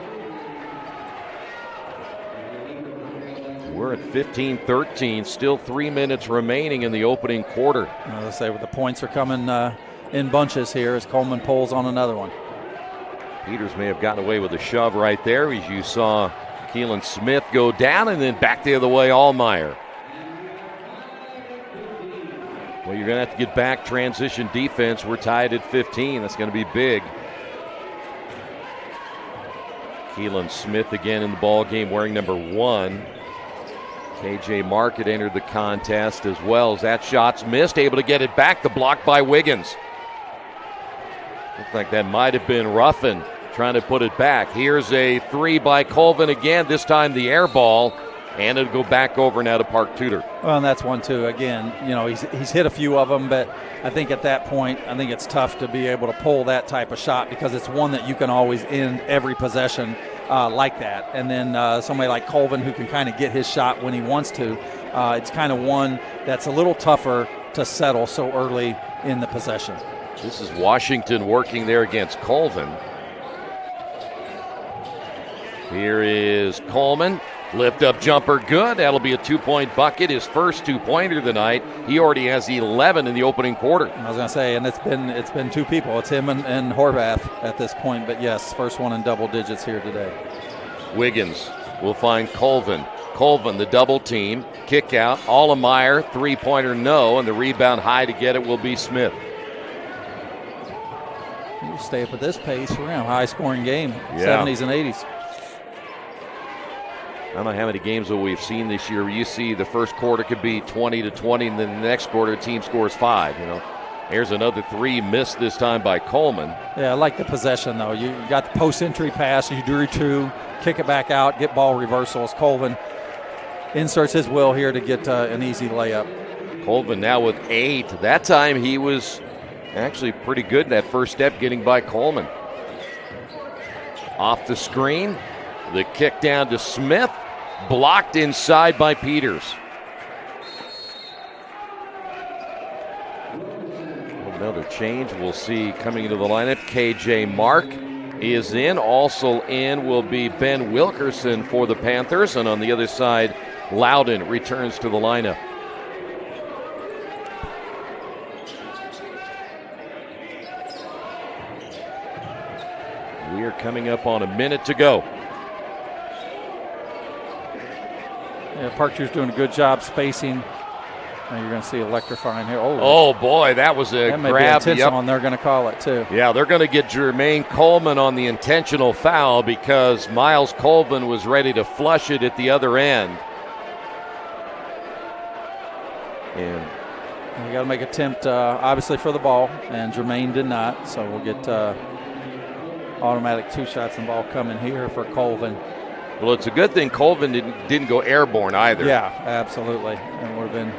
We're at 15-13, still 3 minutes remaining in the opening quarter. As I say, the points are coming in bunches here as Coleman pulls on another one. Peters may have gotten away with a shove right there as you saw Keelan Smith go down, and then back the other way, Allemeyer. Well, you're going to have to get back transition defense. We're tied at 15. That's going to be big. Keelan Smith again in the ball game wearing number 1. KJ Market entered the contest as well as that shot's missed. Able to get it back. The block by Wiggins. Looked like that might have been Ruffin trying to put it back. Here's a 3 by Colvin again. This time the air ball. And it'll go back over now to Park Tudor. Well, and that's one, too. Again, he's hit a few of them, but I think at that point, I think it's tough to be able to pull that type of shot because it's one that you can always end every possession like that. And then somebody like Colvin who can kind of get his shot when he wants to, it's kind of one that's a little tougher to settle so early in the possession. This is Washington working there against Colvin. Here is Coleman. Lift up jumper good. That'll be a 2-point bucket. His first 2-pointer tonight. He already has 11 in the opening quarter. I was going to say, and it's been 2 people. It's him and Horvath at this point. But yes, first one in double digits here today. Wiggins will find Colvin. Colvin, the double team. Kick out. Allemeyer, 3-pointer no. And the rebound high to get it will be Smith. We'll stay up at this pace. We're in a high-scoring game. Yeah. 70s and 80s. I don't know how many games that we've seen this year where you see the first quarter could be 20-20, and then the next quarter team scores 5. Here's another 3 missed this time by Coleman. Yeah, I like the possession, though. You got the post-entry pass, you do your 2, kick it back out, get ball reversals. Colvin inserts his will here to get an easy layup. Colvin now with 8. That time he was actually pretty good in that first step getting by Coleman. Off the screen, the kick down to Smith. Blocked inside by Peters. Another change we'll see coming into the lineup. KJ Mark is in. Also in will be Ben Wilkerson for the Panthers. And on the other side, Loudon returns to the lineup. We are coming up on a minute to go. Park Tudor's doing a good job spacing. And you're going to see electrifying here. Oh boy, that was a that may grab. Be intentional, and they're going to call it too. Yeah, they're going to get Jermaine Coleman on the intentional foul because Miles Colvin was ready to flush it at the other end. And you got to make an attempt, obviously, for the ball, and Jermaine did not. So we'll get automatic 2 shots and ball coming here for Colvin. Well, it's a good thing Colvin didn't go airborne either. Yeah, absolutely. It would have been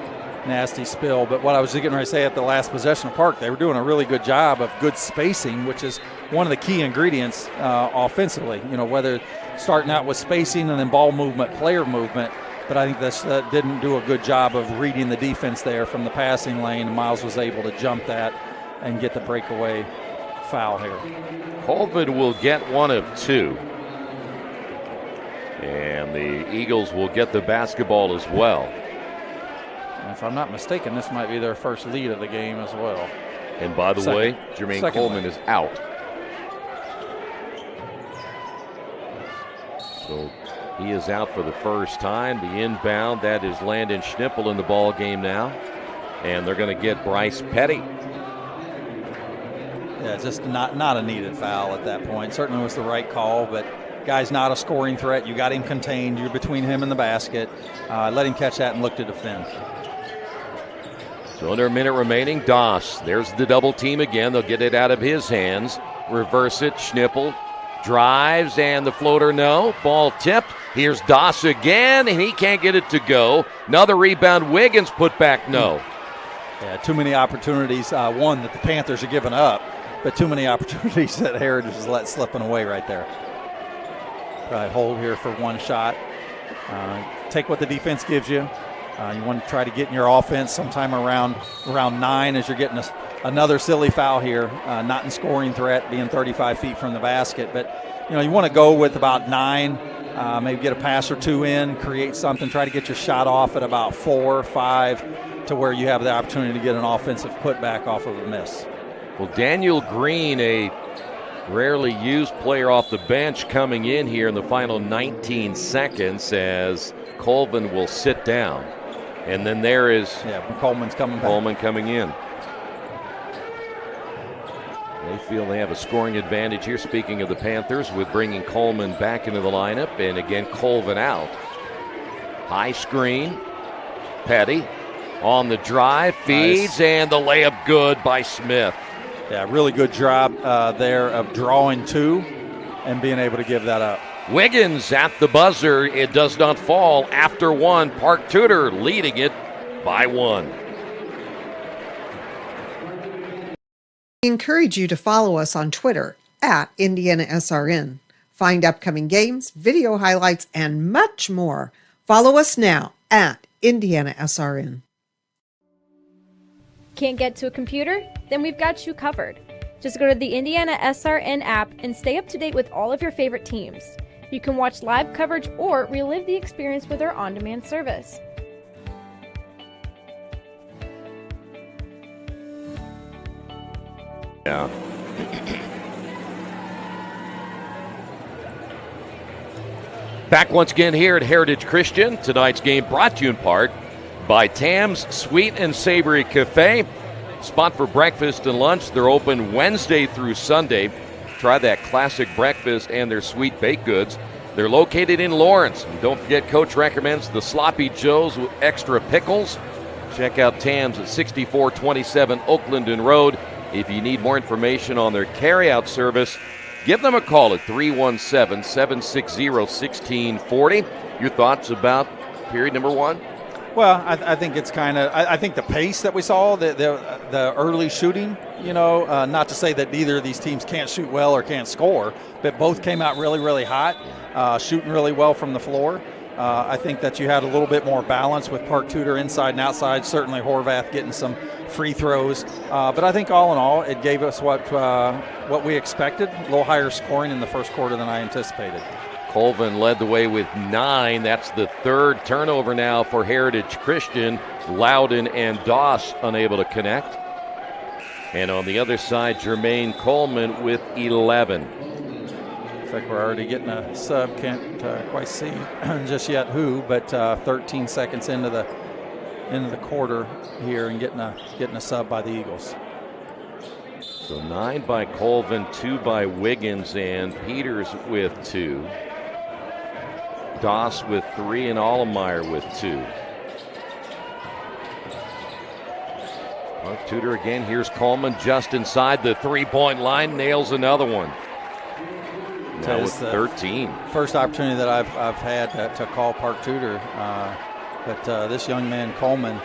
nasty spill. But what I was just getting ready to say at the last possession of Park, they were doing a really good job of good spacing, which is one of the key ingredients offensively. Whether starting out with spacing and then ball movement, player movement. But I think that didn't do a good job of reading the defense there from the passing lane. Miles was able to jump that and get the breakaway foul here. Colvin will get 1 of 2. And the Eagles will get the basketball as well. And if I'm not mistaken, this might be their first lead of the game as well. And by the way, Jermaine Coleman is out. So he is out for the first time. The inbound, that is Landon Schnippel in the ball game now. And they're going to get Bryce Petty. Yeah, just not a needed foul at that point. Certainly was the right call, but guy's not a scoring threat. You got him contained. You're between him and the basket. Let him catch that and look to defend. So under a minute remaining, Doss. There's the double team again. They'll get it out of his hands. Reverse it. Schnippel drives, and the floater, no. Ball tipped. Here's Doss again, and he can't get it to go. Another rebound. Wiggins put back, no. Yeah, too many opportunities. One that the Panthers are giving up, but too many opportunities that Heritage has let slipping away right there. Probably hold here for 1 shot. Take what the defense gives you. You want to try to get in your offense sometime around 9 as you're getting another silly foul here. Not in scoring threat, being 35 feet from the basket. But, you want to go with about 9, maybe get a pass or 2 in, create something, try to get your shot off at about 4 or 5 to where you have the opportunity to get an offensive putback off of a miss. Well, Daniel Green, a rarely used player off the bench, coming in here in the final 19 seconds as Colvin will sit down. And then there is Coleman's coming back. Coleman coming in. They feel they have a scoring advantage here, speaking of the Panthers, with bringing Coleman back into the lineup. And again, Colvin out. High screen. Petty on the drive, feeds, and the layup good by Smith. Yeah, really good job there of drawing 2 and being able to give that up. Wiggins at the buzzer. It does not fall after 1. Park Tudor leading it by 1. We encourage you to follow us on Twitter at IndianaSRN. Find upcoming games, video highlights, and much more. Follow us now at IndianaSRN. Can't get to a computer? Then we've got you covered. Just go to the IndianaSRN app and stay up to date with all of your favorite teams. You can watch live coverage or relive the experience with our on-demand service. Yeah. Back once again here at Heritage Christian. Tonight's game brought to you in part by Tam's Sweet and Savory Cafe. Spot for breakfast and lunch. They're open Wednesday through Sunday. Try that classic breakfast and their sweet baked goods. They're located in Lawrence. And don't forget, Coach recommends the Sloppy Joes with extra pickles. Check out Tam's at 6427 Oaklandon Road. If you need more information on their carryout service, give them a call at 317-760-1640. Your thoughts about period number 1? Well, I think it's kind of. I think the pace that we saw, the early shooting. Not to say that either of these teams can't shoot well or can't score, but both came out really, really hot, shooting really well from the floor. I think that you had a little bit more balance with Park Tudor inside and outside. Certainly Horvath getting some free throws, but I think all in all, it gave us what we expected. A little higher scoring in the first quarter than I anticipated. Colvin led the way with 9. That's the 3rd turnover now for Heritage Christian. Loudon and Doss unable to connect. And on the other side, Jermaine Coleman with 11. like we're already getting a sub. Can't quite see just yet who, but 13 seconds into the quarter here and getting a sub by the Eagles. So 9 by Colvin, 2 by Wiggins, and Peters with 2. Doss with 3 and Allemeyer with 2. Mark Tudor again. Here's Coleman just inside the three-point line, nails another one. Now with 13. First opportunity that I've had to call Park Tudor, but this young man Coleman,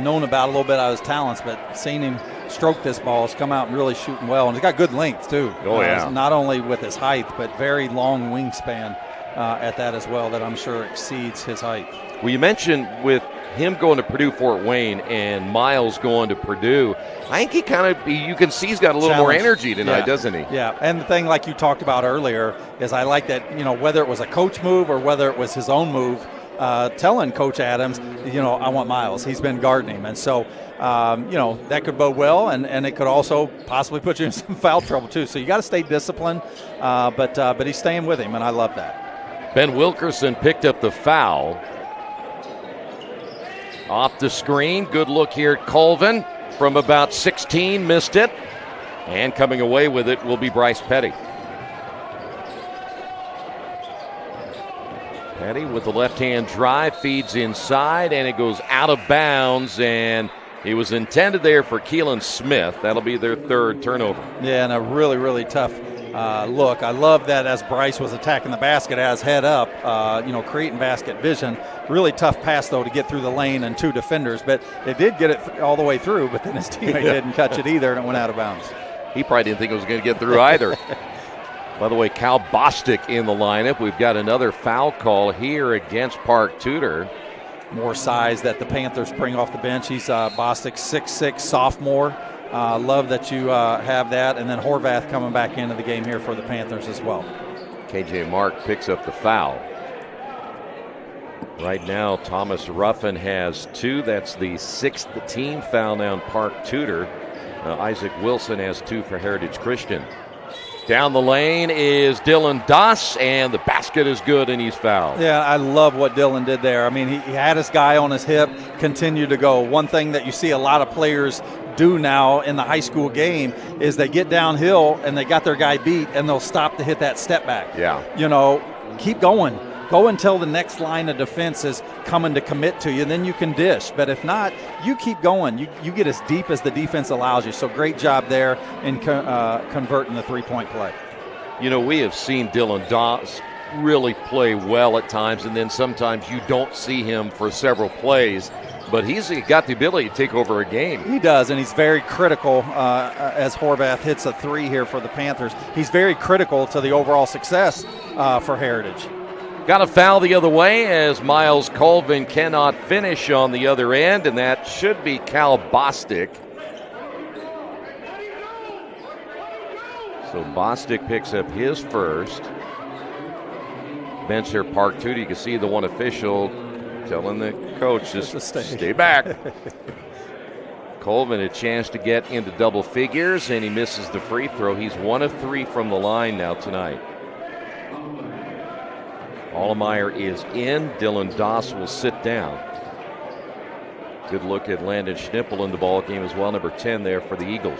known about a little bit of his talents, but seeing him stroke this ball, has come out and really shooting well, and he's got good length too. Oh yeah. Not only with his height, but very long wingspan at that as well. That I'm sure exceeds his height. Well, you mentioned with him going to Purdue-Fort Wayne and Miles going to Purdue, I think he you can see he's got a little more energy tonight, doesn't he? Yeah, and the thing like you talked about earlier is I like that, whether it was a coach move or whether it was his own move, telling Coach Adams, I want Miles. He's been guarding him. And so, that could bode well, and it could also possibly put you in some foul trouble too. So you got to stay disciplined, but he's staying with him, and I love that. Ben Wilkerson picked up the foul. Off the screen, good look here at Colvin from about 16, missed it. And coming away with it will be Bryce Petty. Petty with the left-hand drive, feeds inside, and it goes out of bounds, and it was intended there for Keelan Smith. That'll be their third turnover. Yeah, and a really, really tough look. I love that as Bryce was attacking the basket as head up, creating basket vision. Really tough pass, though, to get through the lane and 2 defenders, but they did get it all the way through, but then his teammate didn't catch it either, and it went out of bounds. He probably didn't think it was going to get through either. By the way, Cal Bostic in the lineup. We've got another foul call here against Park Tudor. More size that the Panthers bring off the bench. He's Bostic, 6'6", sophomore. Love that you have that. And then Horvath coming back into the game here for the Panthers as well. KJ Mark picks up the foul. Right now, Thomas Ruffin has 2. That's the 6th team foul now on Park Tudor. Isaac Wilson has 2 for Heritage Christian. Down the lane is Dylan Doss, and the basket is good, and he's fouled. Yeah, I love what Dylan did there. I mean, he had his guy on his hip, continued to go. One thing that you see a lot of players do now in the high school game is they get downhill and they got their guy beat, and they'll stop to hit that step back. Yeah. Keep going. Go until the next line of defense is coming to commit to you, then you can dish. But if not, you keep going. You get as deep as the defense allows you. So great job there in converting the three-point play. We have seen Dylan Doss really play well at times, and then sometimes you don't see him for several plays. But he's got the ability to take over a game. He does, and he's very critical as Horvath hits a 3 here for the Panthers. He's very critical to the overall success for Heritage. Got a foul the other way as Miles Colvin cannot finish on the other end, and that should be Cal Bostic. So Bostic picks up his first. Bench there, Park Tudor. You can see the one official telling the coach just stay back. Colvin a chance to get into double figures, and he misses the free throw. He's 1 of 3 from the line now tonight. Allemeyer is in. Dylan Doss will sit down. Good look at Landon Schnippel in the ball game as well, number 10 there for the Eagles.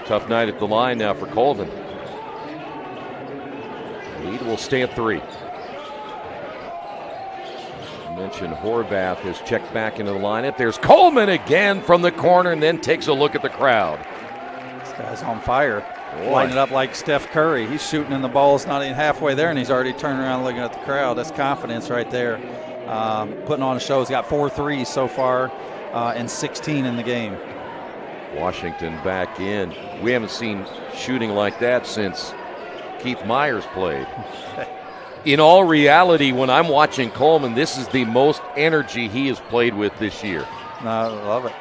Tough night at the line now for Colvin. Lead will stay at 3. I mentioned Horvath has checked back into the lineup. There's Coleman again from the corner, and then takes a look at the crowd. This guy's on fire. Lighting it up like Steph Curry. He's shooting and the ball's not even halfway there, and he's already turning around looking at the crowd. That's confidence right there. Putting on a show. He's got 4 threes so far and 16 in the game. Washington back in. We haven't seen shooting like that since Keith Myers played. In all reality, when I'm watching Coleman, this is the most energy he has played with this year. I love it.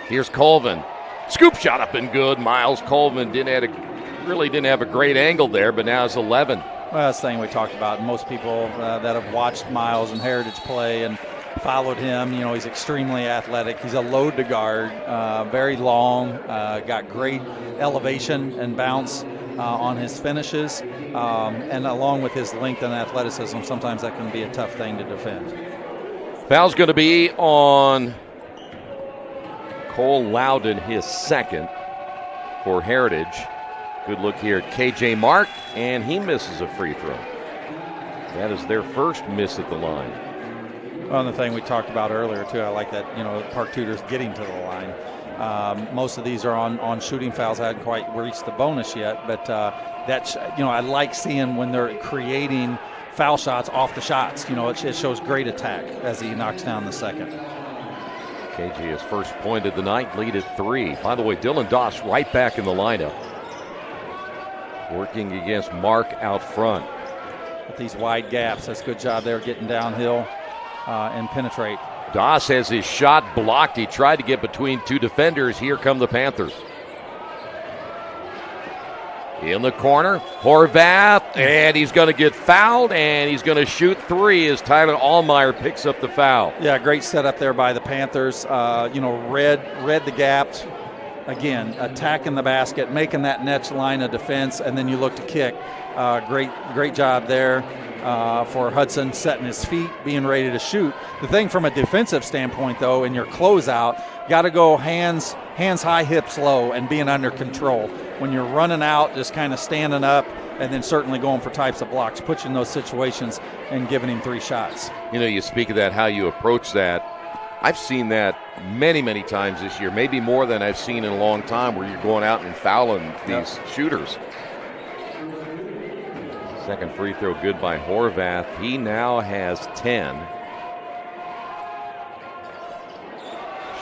Here's Colvin. Scoop shot up and good. Miles Colvin really didn't have a great angle there, but now it's 11. Well, that's the thing we talked about. Most people that have watched Miles and Heritage play and followed him. He's extremely athletic. He's a load to guard, very long, got great elevation and bounce on his finishes, and along with his length and athleticism, sometimes that can be a tough thing to defend. Foul's going to be on Cole Loudon, his second for Heritage. Good look here at KJ Mark, and he misses a free throw. That is their first miss at the line. Well, the thing we talked about earlier, too, I like that, Park Tudor's getting to the line. Most of these are on shooting fouls. I hadn't quite reached the bonus yet, but I like seeing when they're creating foul shots off the shots. It shows great attack as he knocks down the second. KJ his first point of the night, lead at 3. By the way, Dylan Doss right back in the lineup, working against Mark out front. With these wide gaps, that's a good job there getting downhill and penetrate. Doss has his shot blocked. He tried to get between two defenders. Here come the Panthers. In the corner, Horvath, and he's going to get fouled, and he's going to shoot 3 as Tyler Allmeyer picks up the foul. Yeah, great setup there by the Panthers. Read the gaps. Again, attacking the basket, making that next line of defense, and then you look to kick. Great job there for Hudson, setting his feet, being ready to shoot. The thing from a defensive standpoint, though, in your closeout, got to go hands high, hips low, and being under control. When you're running out, just kind of standing up, and then certainly going for types of blocks, puts you in those situations and giving him 3 shots. You speak of that, how you approach that. I've seen that many, many times this year, maybe more than I've seen in a long time, where you're going out and fouling these shooters. Second free throw good by Horvath. He now has 10.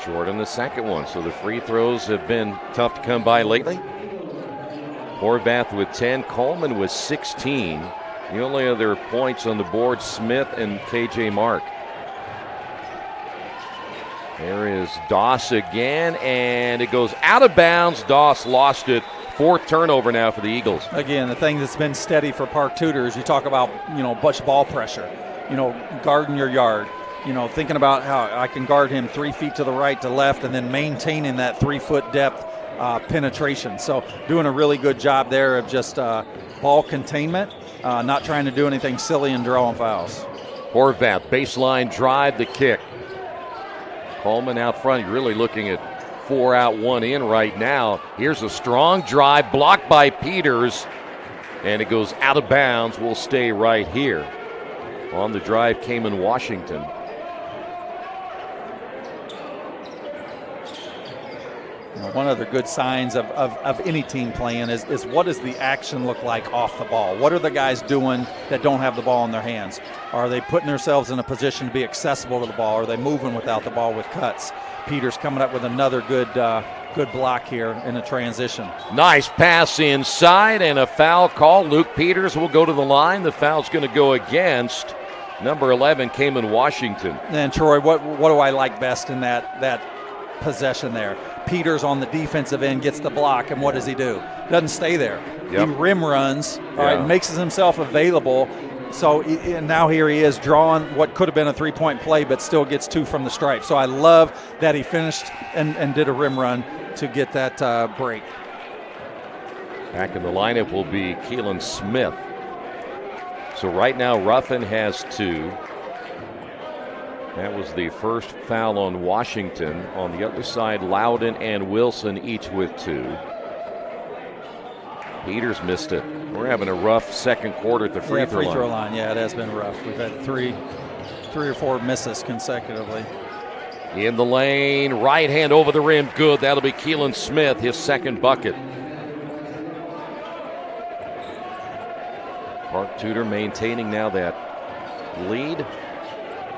Short on the second one, so the free throws have been tough to come by lately. Horvath with 10, Coleman with 16. The only other points on the board, Smith and KJ Mark. There is Doss again, and it goes out of bounds. Doss lost it. 4th turnover now for the Eagles. Again, the thing that's been steady for Park Tudor is you talk about, bunch ball pressure, guarding your yard, thinking about how I can guard him 3 feet to the right, to left, and then maintaining that 3-foot depth penetration. So doing a really good job there of just ball containment, not trying to do anything silly and drawing fouls. Horvath, baseline drive, the kick. Coleman out front, you're really looking at 4 out, 1 in right now. Here's a strong drive, blocked by Peters, and it goes out of bounds. We'll stay right here. On the drive came in Washington. One of the good signs of any team playing is what does the action look like off the ball? What are the guys doing that don't have the ball in their hands? Are they putting themselves in a position to be accessible to the ball? Are they moving without the ball with cuts? Peters coming up with another good block here in a transition. Nice pass inside and a foul call. Luke Peters will go to the line. The foul's going to go against number 11, Kamen Washington. And Troy, what do I like best in that possession there? Peters on the defensive end gets the block, and what does he do? Doesn't stay there. Yep. He rim runs, right, makes himself available. So and now here he is drawing what could have been a 3-point play, but still gets 2 from the stripe. So I love that he finished and did a rim run to get that break. Back in the lineup will be Keelan Smith. So right now Ruffin has 2. That was the first foul on Washington. On the other side, Loudon and Wilson each with 2. Peters missed it. We're having a rough second quarter at the free throw line. Yeah, it has been rough. We've had three or four misses consecutively. In the lane, right hand over the rim, good. That'll be Keelan Smith, his second bucket. Park Tudor maintaining now that lead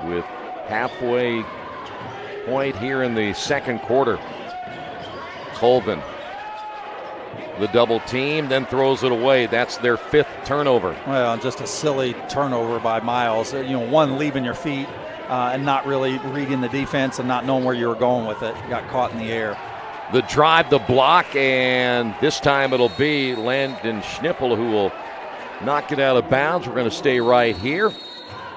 with halfway point here in the second quarter. Colvin, the double team, then throws it away. That's their 5th turnover. Well, just a silly turnover by Miles. One, leaving your feet and not really reading the defense and not knowing where you were going with it. Got caught in the air. The drive, the block, and this time it'll be Landon Schnippel who will knock it out of bounds. We're going to stay right here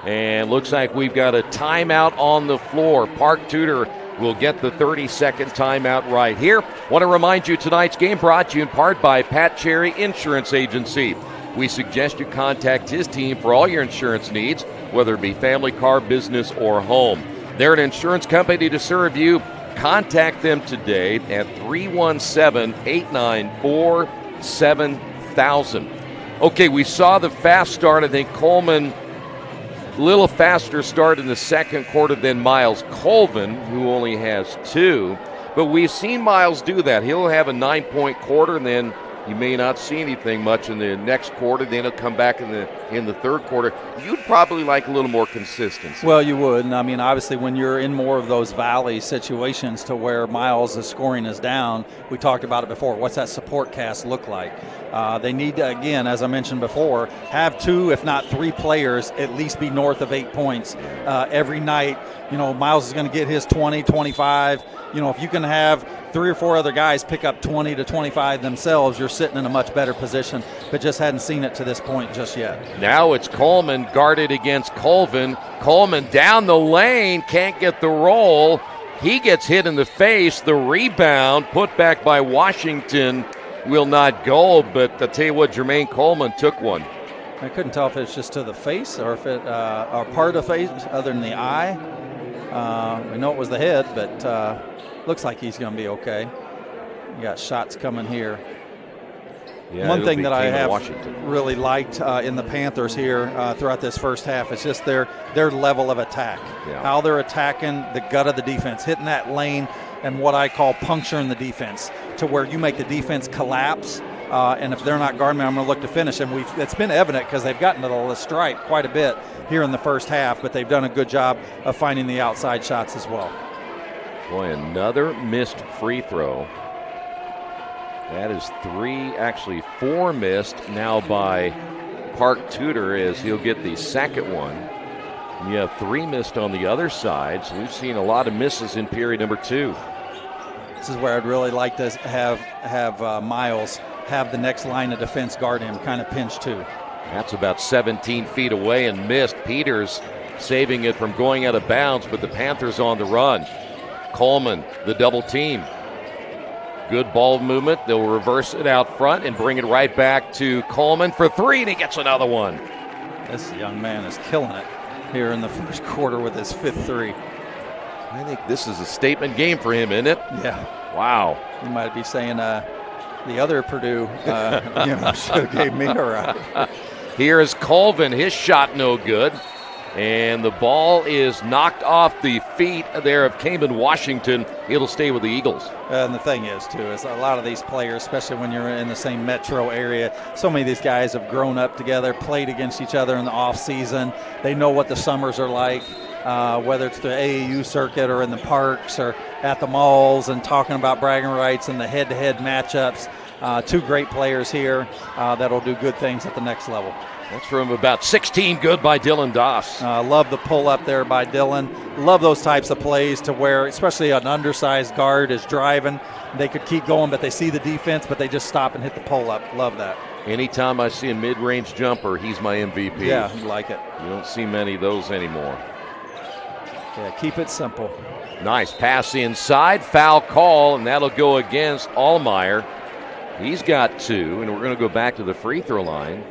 And looks like we've got a timeout on the floor. Park Tudor will get the 30-second timeout right here. Want to remind you tonight's game brought to you in part by Pat Cherry Insurance Agency. We suggest you contact his team for all your insurance needs, whether it be family, car, business, or home. They're an insurance company to serve you. Contact them today at 317-894-7000. Okay, we saw the fast start. I think Coleman, a little faster start in the second quarter than Miles Colvin, who only has 2. But we've seen Miles do that. He'll have a 9-point quarter, and then you may not see anything much in the next quarter. Then he'll come back in the third quarter. You'd probably like a little more consistency. Well, you would. And I mean, obviously, when you're in more of those valley situations to where Miles' scoring is down, we talked about it before. What's that support cast look like? They need to, again, as I mentioned before, have 2, if not 3 players at least be north of 8 points every night. You know, Miles is going to get his 20, 25. You know, if you can have 3 or 4 other guys pick up 20 to 25 themselves, you're sitting in a much better position, but just hadn't seen it to this point just yet. Now it's Coleman guarded against Colvin. Coleman down the lane, can't get the roll. He gets hit in the face. The rebound put back by Washington will not go, but I tell you what, Jermaine Coleman took one. I couldn't tell if it's just to the face or if it or part of the face other than the eye. We know it was the head, but looks like he's going to be okay. You got shots coming here. Yeah, one thing that I have Washington really liked in the Panthers here throughout this first half is just their level of attack. Yeah. How they're attacking the gut of the defense, hitting that lane and what I call puncturing the defense to where you make the defense collapse. And if they're not guarding me, I'm going to look to finish. And it's been evident because they've gotten to the stripe quite a bit here in the first half, but they've done a good job of finding the outside shots as well. Boy, another missed free throw. That is 4 missed now by Park Tudor as he'll get the second one. And you have 3 missed on the other side, so we've seen a lot of misses in period number 2. This is where I'd really like to have Miles have the next line of defense guard him, kind of pinch too. That's about 17 feet away and missed. Peters saving it from going out of bounds, but the Panthers on the run. Coleman, the double team. Good ball movement. They'll reverse it out front and bring it right back to Coleman for 3, and he gets another one. This young man is killing it here in the first quarter with his 5th 3. I think this is a statement game for him, isn't it? Yeah. Wow. You might be saying the other Purdue should have gave me a ride. Here is Colvin. His shot no good. And the ball is knocked off the feet there of Kamen Washington. It'll stay with the Eagles. And the thing is, too, is a lot of these players, especially when you're in the same metro area, so many of these guys have grown up together, played against each other in the off season. They know what the summers are like, whether it's the AAU circuit or in the parks or at the malls, and talking about bragging rights and the head-to-head matchups. 2 great players here that'll do good things at the next level. That's from about 16 good by Dylan Doss. Love the pull up there by Dylan. Love those types of plays to where, especially an undersized guard is driving. They could keep going, but they see the defense, but they just stop and hit the pull up. Love that. Anytime I see a mid-range jumper, he's my MVP. Yeah, you like it. You don't see many of those anymore. Yeah, keep it simple. Nice pass inside, foul call, and that'll go against Allmeyer. He's got 2, and we're going to go back to the free throw line.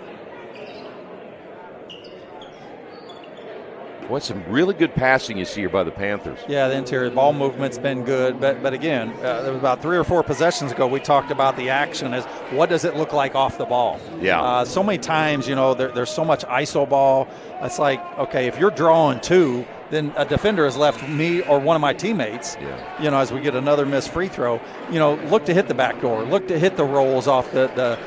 What's some really good passing you see here by the Panthers. Yeah, the interior ball movement's been good, but again, there was about 3 or 4 possessions ago we talked about the action as what does it look like off the ball. Yeah. So many times, there's so much ISO ball. It's like, okay, if you're drawing 2, then a defender has left me or one of my teammates, as we get another missed free throw, look to hit the back door, look to hit the rolls off the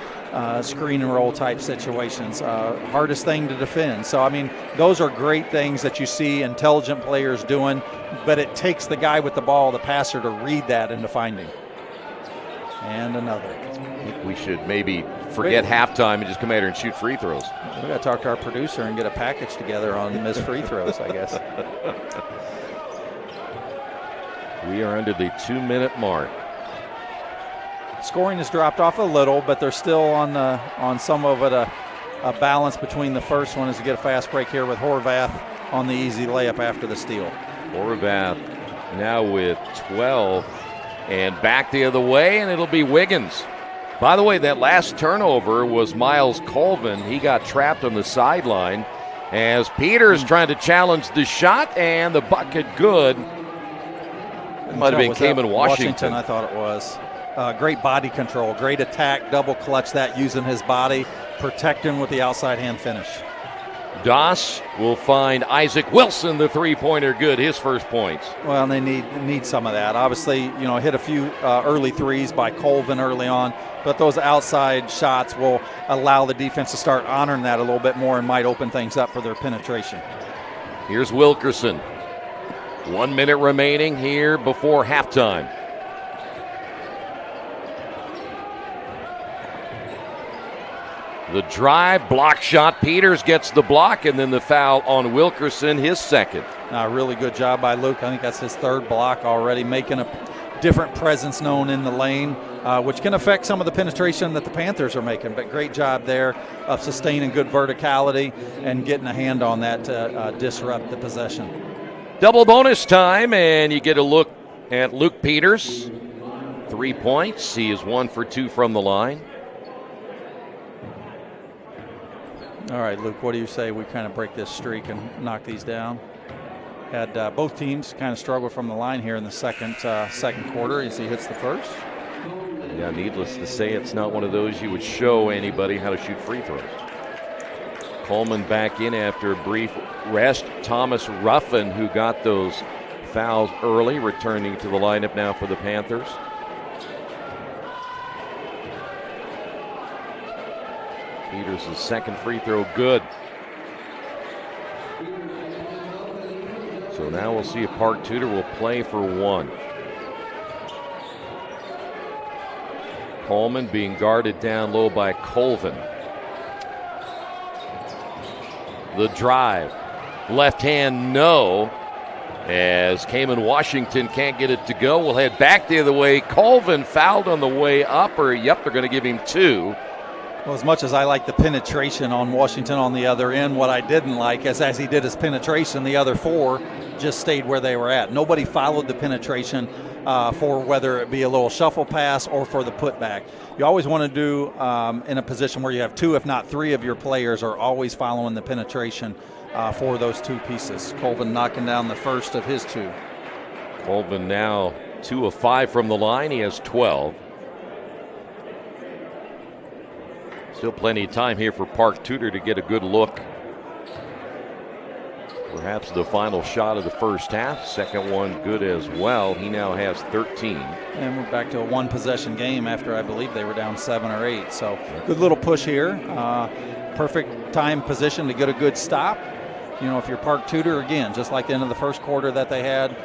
screen and roll type situations. Hardest thing to defend. So, I mean, those are great things that you see intelligent players doing, but it takes the guy with the ball, the passer, to read that into finding. And another. I think we should maybe forget halftime and just come out here and shoot free throws. We got to talk to our producer and get a package together on missed free throws, I guess. We are under the 2-minute mark. Scoring has dropped off a little, but they're still on some of it a balance between the first one as you get a fast break here with Horvath on the easy layup after the steal. Horvath now with 12, and back the other way, and it'll be Wiggins. By the way, that last turnover was Miles Colvin. He got trapped on the sideline as Peters trying to challenge the shot, and the bucket good. It might have been Kamen Washington. I thought it was. Great body control, great attack, double clutch that using his body, protecting with the outside hand finish. Doss will find Isaac Wilson, the three-pointer, good, his first points. Well, they need some of that. Obviously, hit a few early threes by Colvin early on, but those outside shots will allow the defense to start honoring that a little bit more and might open things up for their penetration. Here's Wilkerson. 1 minute remaining here before halftime. The drive, block shot. Peters gets the block, and then the foul on Wilkerson, his second. Really good job by Luke. I think that's his third block already, making a different presence known in the lane, which can affect some of the penetration that the Panthers are making. But great job there of sustaining good verticality and getting a hand on that to disrupt the possession. Double bonus time, and you get a look at Luke Peters. 3 points. He is 1 for 2 from the line. All right, Luke, what do you say we kind of break this streak and knock these down? Had both teams kind of struggle from the line here in the second quarter as he hits the first. Yeah, needless to say, it's not one of those you would show anybody how to shoot free throws. Coleman back in after a brief rest. Thomas Ruffin, who got those fouls early, returning to the lineup now for the Panthers. Peters' second free throw good. So now we'll see if Park Tudor will play for one. Coleman being guarded down low by Colvin. The drive. Left hand, no. As Kamen Washington can't get it to go. We'll head back the other way. Colvin fouled on the way up, they're going to give him 2. Well, as much as I like the penetration on Washington on the other end, what I didn't like is as he did his penetration, the other 4 just stayed where they were at. Nobody followed the penetration for whether it be a little shuffle pass or for the putback. You always want to do in a position where you have 2, if not 3 of your players are always following the penetration for those 2 pieces. Colvin knocking down the first of his 2. Colvin now 2 of 5 from the line. He has 12. Still plenty of time here for Park Tudor to get a good look. Perhaps the final shot of the first half. Second one good as well. He now has 13. And we're back to a 1-possession game after I believe they were down 7 or 8. So good little push here. Perfect time position to get a good stop. If you're Park Tudor, again, just like the end of the first quarter that they had,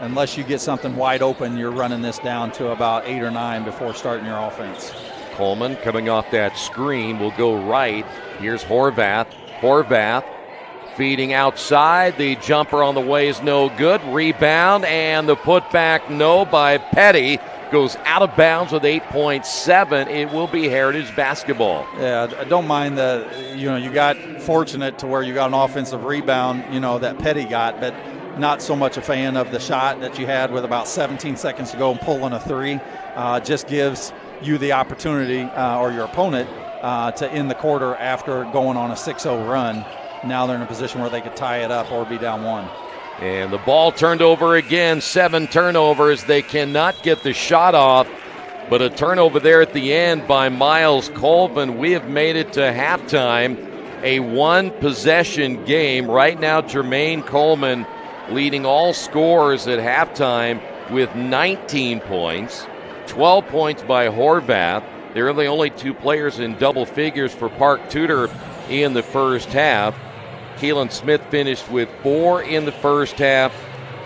unless you get something wide open, you're running this down to about 8 or 9 before starting your offense. Coleman coming off that screen will go right. Here's Horvath. Horvath feeding outside. The jumper on the way is no good. Rebound and the putback no by Petty. Goes out of bounds with 8.7. It will be Heritage basketball. Yeah, I don't mind you got fortunate to where you got an offensive rebound, that Petty got, but not so much a fan of the shot that you had with about 17 seconds to go and pulling a 3. Just gives you the opportunity or your opponent to end the quarter after going on a 6-0 run. Now they're in a position where they could tie it up or be down 1. And the ball turned over again. 7 turnovers. They cannot get the shot off, but a turnover there at the end by Miles Colvin. We have made it to halftime. A 1-possession game. Right now, Jermaine Coleman leading all scorers at halftime with 19 points. 12 points by Horvath. They're the only 2 players in double figures for Park Tudor in the first half. Keelan Smith finished with 4 in the first half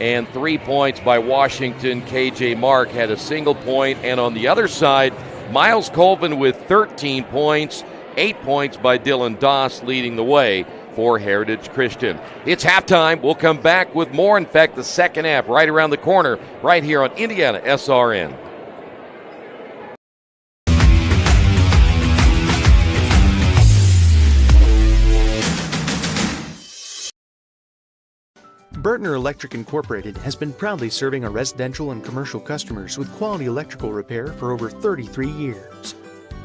and 3 points by Washington. KJ Mark had a single point. And on the other side, Miles Colvin with 13 points, 8 points by Dylan Doss leading the way for Heritage Christian. It's halftime. We'll come back with more. In fact, the second half right around the corner right here on IndianaSRN. Bertner Electric Incorporated has been proudly serving our residential and commercial customers with quality electrical repair for over 33 years.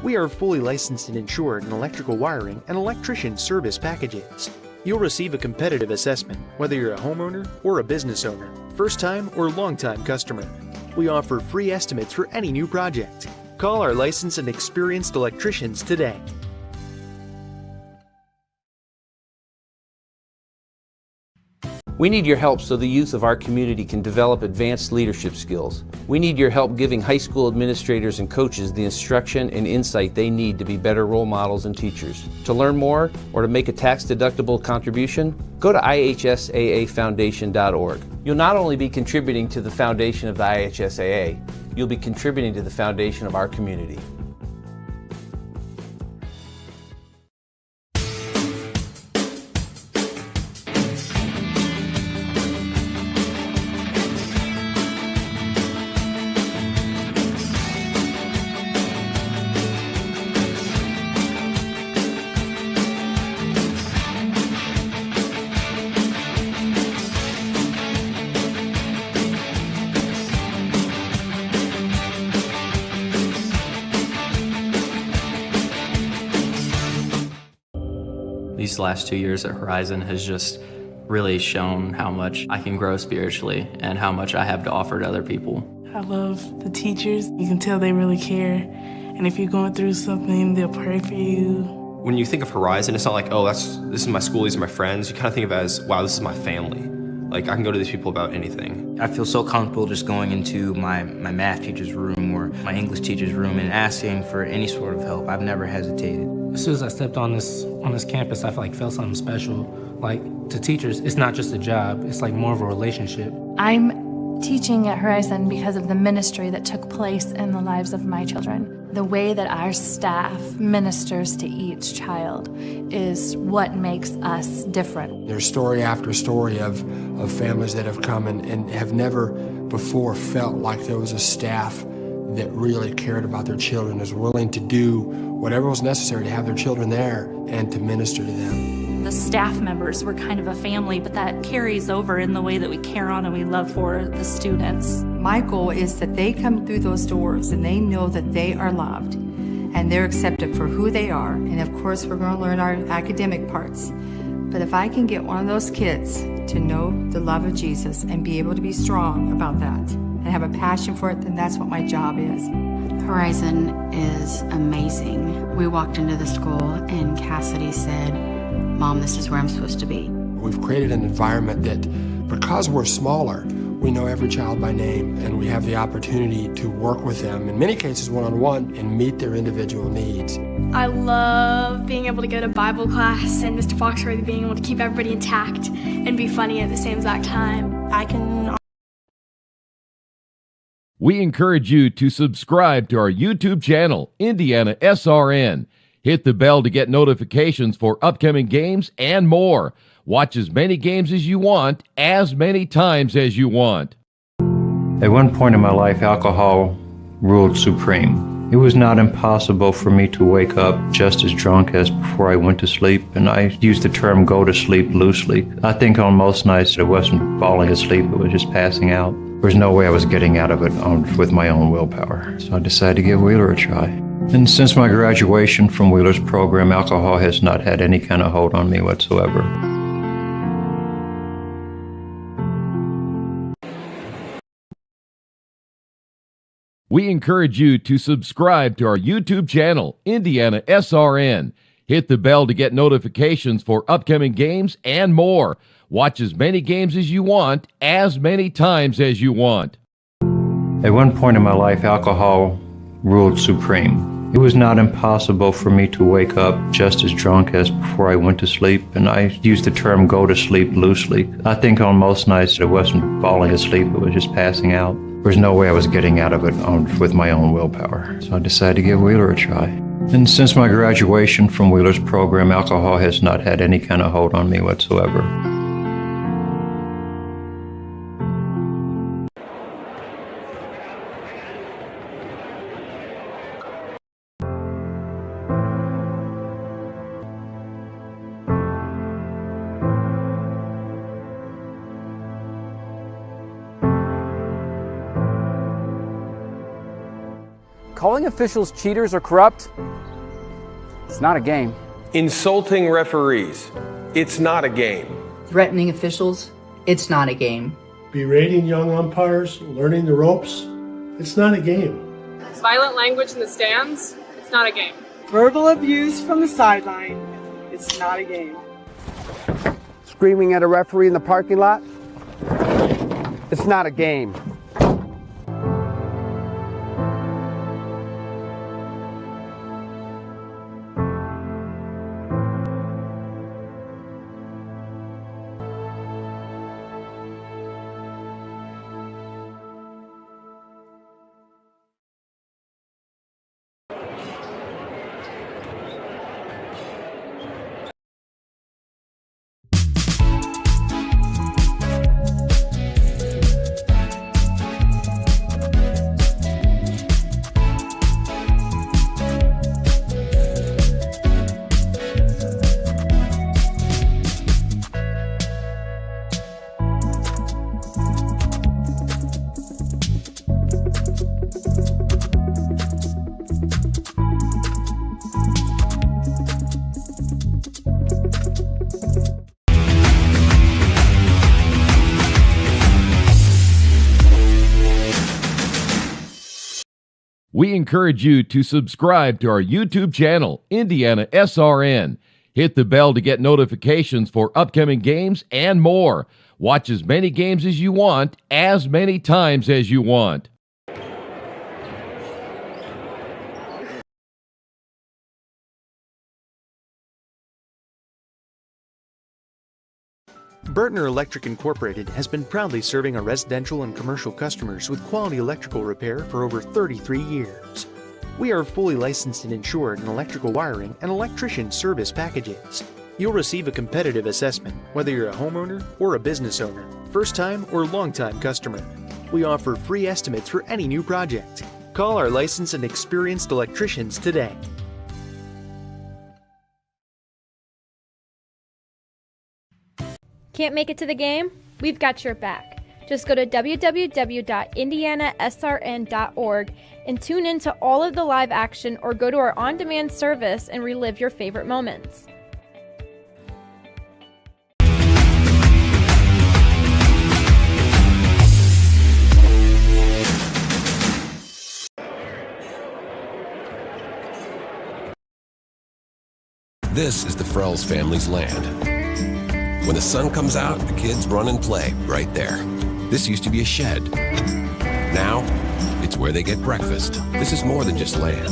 We are fully licensed and insured in electrical wiring and electrician service packages. You'll receive a competitive assessment, whether you're a homeowner or a business owner, first-time or long-time customer. We offer free estimates for any new project. Call our licensed and experienced electricians today. We need your help so the youth of our community can develop advanced leadership skills. We need your help giving high school administrators and coaches the instruction and insight they need to be better role models and teachers. To learn more or to make a tax-deductible contribution, go to IHSAAfoundation.org. You'll not only be contributing to the foundation of the IHSAA, you'll be contributing to the foundation of our community. These last 2 years at Horizon has just really shown how much I can grow spiritually and how much I have to offer to other people. I love the teachers. You can tell they really care. And if you're going through something, they'll pray for you. When you think of Horizon, it's not like, oh, this is my school, these are my friends. You kind of think of it as, wow, this is my family. Like, I can go to these people about anything. I feel so comfortable just going into my math teacher's room or my English teacher's room and asking for any sort of help. I've never hesitated. As soon as I stepped on this campus, I felt something special. Like, to teachers, it's not just a job, it's like more of a relationship. I'm teaching at Horizon because of the ministry that took place in the lives of my children. The way that our staff ministers to each child is what makes us different. There's story after story of families that have come and have never before felt like there was a staff that really cared about their children, is willing to do whatever was necessary to have their children there and to minister to them. The staff members were kind of a family, but that carries over in the way that we care on and we love for the students. My goal is that they come through those doors and they know that they are loved and they're accepted for who they are. And of course, we're going to learn our academic parts. But if I can get one of those kids to know the love of Jesus and be able to be strong about that and have a passion for it, then that's what my job is. Horizon is amazing. We walked into the school and Cassidy said, "Mom, this is where I'm supposed to be." We've created an environment that, because we're smaller, we know every child by name and we have the opportunity to work with them, in many cases one-on-one, and meet their individual needs. I love being able to go to Bible class and Mr. Foxworthy being able to keep everybody intact and be funny at the same exact time. We encourage you to subscribe to our YouTube channel, IndianaSRN. Hit the bell to get notifications for upcoming games and more. Watch as many games as you want, as many times as you want. At one point in my life, alcohol ruled supreme. It was not impossible for me to wake up just as drunk as before I went to sleep, and I use the term go to sleep loosely. I think on most nights it wasn't falling asleep, it was just passing out. There was no way I was getting out of it with my own willpower, so I decided to give Wheeler a try. And since my graduation from Wheeler's program, alcohol has not had any kind of hold on me whatsoever. We encourage you to subscribe to our YouTube channel, IndianaSRN. Hit the bell to get notifications for upcoming games and more. Watch as many games as you want, as many times as you want. At one point in my life, alcohol ruled supreme. It was not impossible for me to wake up just as drunk as before I went to sleep, and I use the term go to sleep loosely. I think on most nights it wasn't falling asleep, it was just passing out. There was no way I was getting out of it with my own willpower, so I decided to give Wheeler a try. And since my graduation from Wheeler's program, alcohol has not had any kind of hold on me whatsoever. Calling officials cheaters or corrupt, it's not a game. Insulting referees, it's not a game. Threatening officials, it's not a game. Berating young umpires, learning the ropes, it's not a game. Violent language in the stands, it's not a game. Verbal abuse from the sideline, it's not a game. Screaming at a referee in the parking lot, it's not a game. We encourage you to subscribe to our YouTube channel, IndianaSRN. Hit the bell to get notifications for upcoming games and more. Watch as many games as you want, as many times as you want. Bertner Electric Incorporated has been proudly serving our residential and commercial customers with quality electrical repair for over 33 years. We are fully licensed and insured in electrical wiring and electrician service packages. You'll receive a competitive assessment whether you're a homeowner or a business owner, first-time or long-time customer. We offer free estimates for any new project. Call our licensed and experienced electricians today. Can't make it to the game? We've got your back. Just go to www.IndianaSRN.org and tune in to all of the live action, or go to our on-demand service and relive your favorite moments. This is the Frells family's land. When the sun comes out, the kids run and play right there. This used to be a shed. Now, it's where they get breakfast. This is more than just land.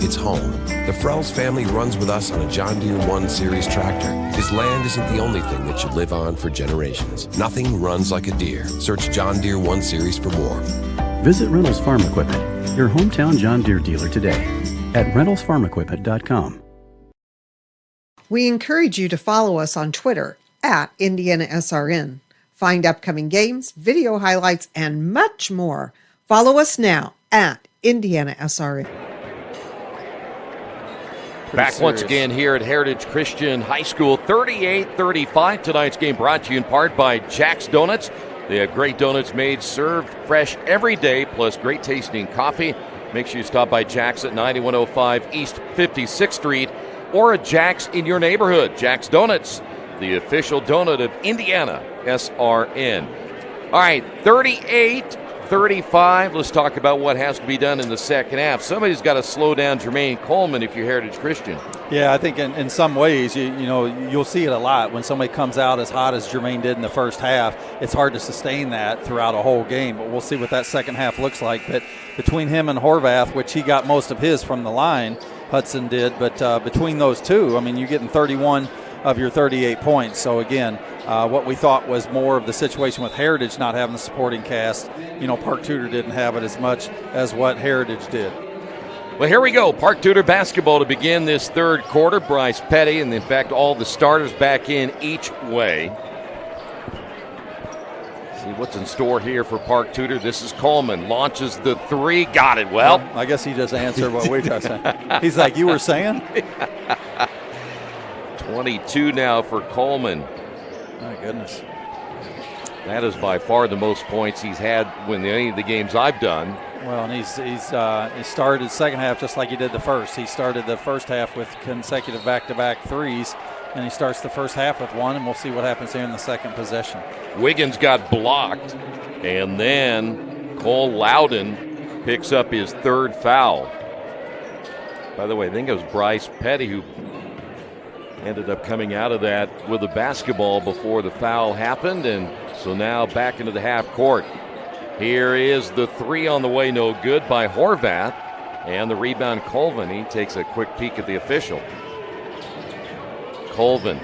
It's home. The Frells family runs with us on a John Deere 1 Series tractor. His land isn't the only thing that should live on for generations. Nothing runs like a Deere. Search John Deere 1 Series for more. Visit Reynolds Farm Equipment, your hometown John Deere dealer today at reynoldsfarmequipment.com. We encourage you to follow us on Twitter at IndianaSRN. Find upcoming games, video highlights, and much more. Follow us now at IndianaSRN. Back once again here at Heritage Christian High School, 38-35. Tonight's game brought to you in part by Jack's Donuts. They have great donuts made, served fresh every day, plus great tasting coffee. Make sure you stop by Jack's at 9105 East 56th Street, or a Jack's in your neighborhood. Jack's Donuts, the official donut of IndianaSRN. All right, 38-35. Let's talk about what has to be done in the second half. Somebody's got to slow down Jermaine Coleman if you're Heritage Christian. Yeah, I think in some ways, you'll see it a lot. When somebody comes out as hot as Jermaine did in the first half, it's hard to sustain that throughout a whole game. But we'll see what that second half looks like. But between him and Horvath, which he got most of his from the line, Hudson did. But between those two, you're getting 31 of your 38 points. So again, what we thought was more of the situation with Heritage not having the supporting cast. Park Tudor didn't have it as much as what Heritage did. Well, here we go. Park Tudor basketball to begin this third quarter. Bryce Petty, and in fact, all the starters back in each way. See what's in store here for Park Tudor. This is Coleman. Launches the three. Got it. Well, I guess he just answered what we just said. He's like, you were saying? 22 now for Coleman. My goodness. That is by far the most points he's had when any of the games I've done. Well, and he started the second half just like he did the first. He started the first half with consecutive back-to-back threes, and he starts the first half with one, and we'll see what happens here in the second possession. Wiggins got blocked, and then Cole Loudon picks up his third foul. By the way, I think it was Bryce Petty who ended up coming out of that with a basketball before the foul happened, and so now back into the half court. Here is the three on the way, no good by Horvath, and the rebound Colvin. He takes a quick peek at the official. Colvin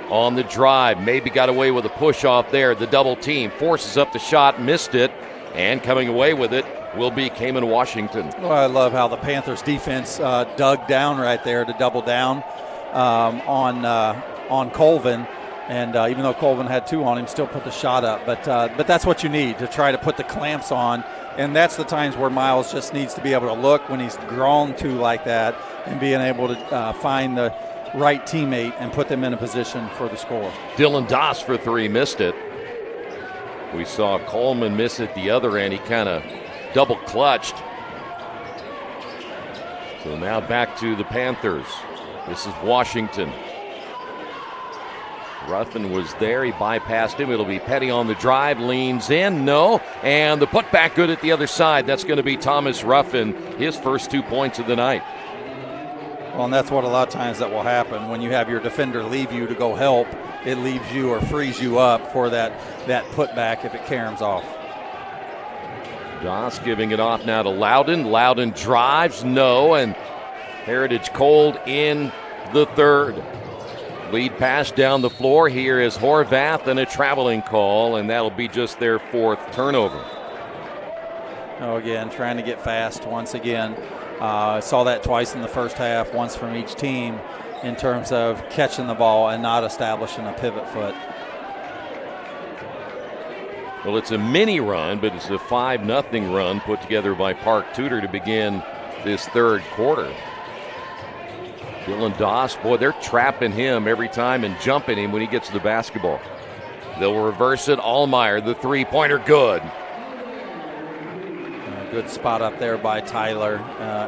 on the drive, maybe got away with a push off there. The double team forces up the shot, missed it, and coming away with it will be Kamen Washington. Well, I love how the Panthers defense dug down right there to double down on Colvin. And even though Colvin had two on him, still put the shot up. But that's what you need to try to put the clamps on. And that's the times where Miles just needs to be able to look when he's drawn to like that and being able to find the right teammate and put them in a position for the score. Dylan Doss for three, missed it. We saw Coleman miss it the other end. He kind of double clutched. So now back to the Panthers. This is Washington. Ruffin was there. He bypassed him. It'll be Petty on the drive. Leans in. No. And the putback good at the other side. That's going to be Thomas Ruffin. His first 2 points of the night. Well, and that's what a lot of times that will happen. When you have your defender leave you to go help, it leaves you or frees you up for that putback if it caroms off. Doss giving it off now to Loudon. Loudon drives. No. And Heritage cold in the third. Lead pass down the floor. Here is Horvath and a traveling call, and that'll be just their fourth turnover. Oh, again, trying to get fast once again. Saw that twice in the first half, once from each team in terms of catching the ball and not establishing a pivot foot. Well, it's a mini run, but it's a 5-0 run put together by Park Tudor to begin this third quarter. Dylan Doss, boy, they're trapping him every time and jumping him when he gets the basketball. They'll reverse it. Allmeyer, the three-pointer, good. Good spot up there by Tyler.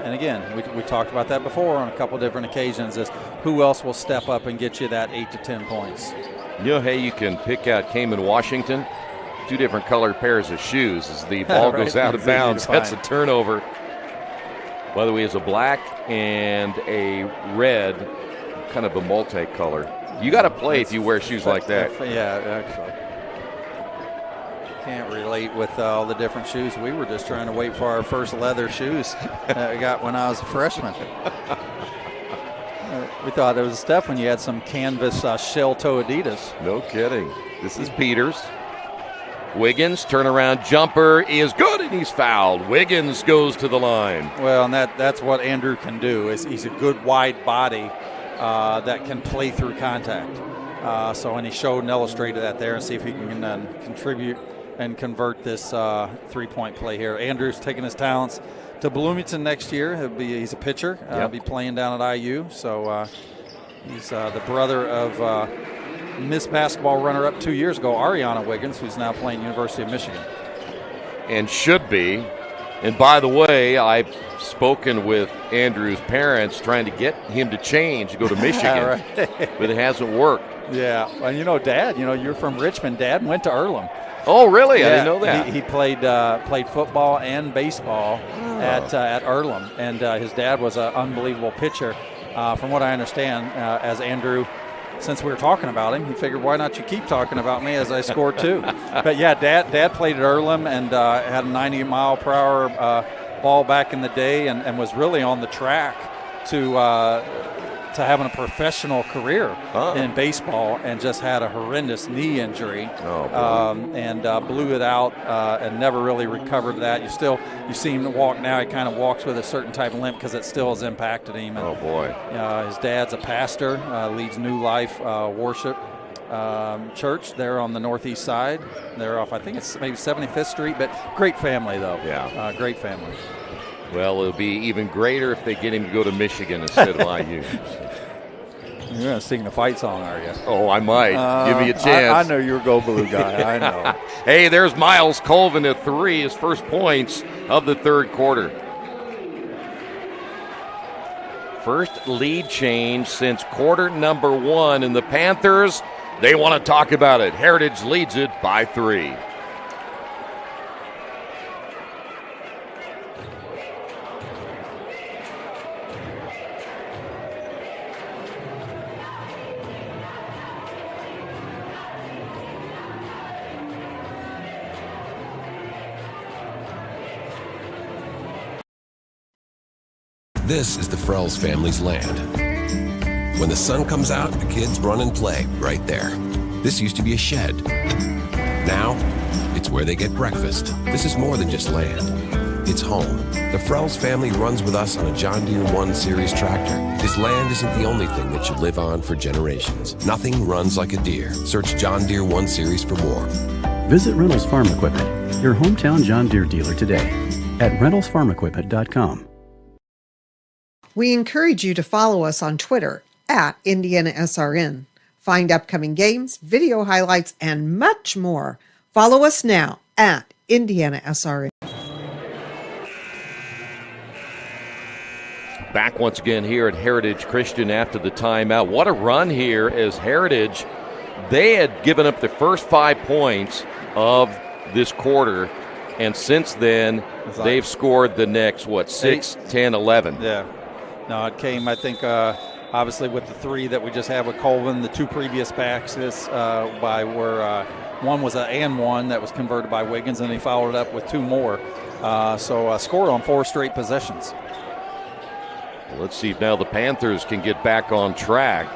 And again, we talked about that before on a couple different occasions, is who else will step up and get you that 8 to 10 points. You know, hey, you can pick out Kamen Washington. Two different colored pairs of shoes as the ball goes out of bounds. That's a turnover. By the way, it's a black and a red, kind of a multicolor. You got to play if you wear shoes like that. Yeah, actually. Can't relate with all the different shoes. We were just trying to wait for our first leather shoes that we got when I was a freshman. We thought it was stuff when you had some canvas shell toe Adidas. No kidding. This is Peters. Wiggins, turnaround jumper is good, and he's fouled. Wiggins goes to the line. Well, and that's what Andrew can do. He's a good wide body that can play through contact. And he showed and illustrated that there, and see if he can contribute and convert this three-point play here. Andrew's taking his talents to Bloomington next year. He's a pitcher. He'll be playing down at IU. So he's the brother of Miss Basketball runner-up 2 years ago, Ariana Wiggins, who's now playing University of Michigan. And should be. And by the way, I've spoken with Andrew's parents trying to get him to change, to go to Michigan, Right. but it hasn't worked. Yeah, well, Dad, you're from Richmond. Dad went to Earlham. Oh, really? Yeah, I didn't know that. He played football and baseball at Earlham, and his dad was an unbelievable pitcher. From what I understand, as Andrew, since we were talking about him, he figured, why not you keep talking about me as I scored too? But yeah, Dad played at Earlham and had a 90-mile-per-hour ball back in the day, and was really on the track to having a professional career in baseball, and just had a horrendous knee injury and blew it out and never really recovered that. You see him walk now. He kind of walks with a certain type of limp because it still has impacted him. And, oh boy! His dad's a pastor, leads New Life Worship Church there on the northeast side. They're off, I think it's maybe 75th Street, but great family though. Yeah, great family. Well, it'll be even greater if they get him to go to Michigan instead of IU. You're going to sing the fight song, are you? Oh, I might. Give me a chance. I know you're a Go Blue guy. I know. Hey, there's Miles Colvin at 3, his first points of the third quarter. First lead change since quarter number 1, and the Panthers, they want to talk about it. Heritage leads it by 3. This is the Frells family's land. When the sun comes out, the kids run and play right there. This used to be a shed. Now, it's where they get breakfast. This is more than just land. It's home. The Frells family runs with us on a John Deere 1 Series tractor. This land isn't the only thing that should live on for generations. Nothing runs like a Deere. Search John Deere 1 Series for more. Visit Reynolds Farm Equipment, your hometown John Deere dealer today at reynoldsfarmequipment.com. We encourage you to follow us on Twitter at IndianaSRN. Find upcoming games, video highlights, and much more. Follow us now at IndianaSRN. Back once again here at Heritage Christian after the timeout. What a run here as Heritage, they had given up the first 5 points of this quarter, and since then they've scored the next, 6, 10, 11. Yeah. No, it came, I think, obviously with the 3 that we just had with Colvin, the 2 previous backs one was an and one that was converted by Wiggins, and he followed it up with 2 more. So scored on 4 straight possessions. Well, let's see if now the Panthers can get back on track.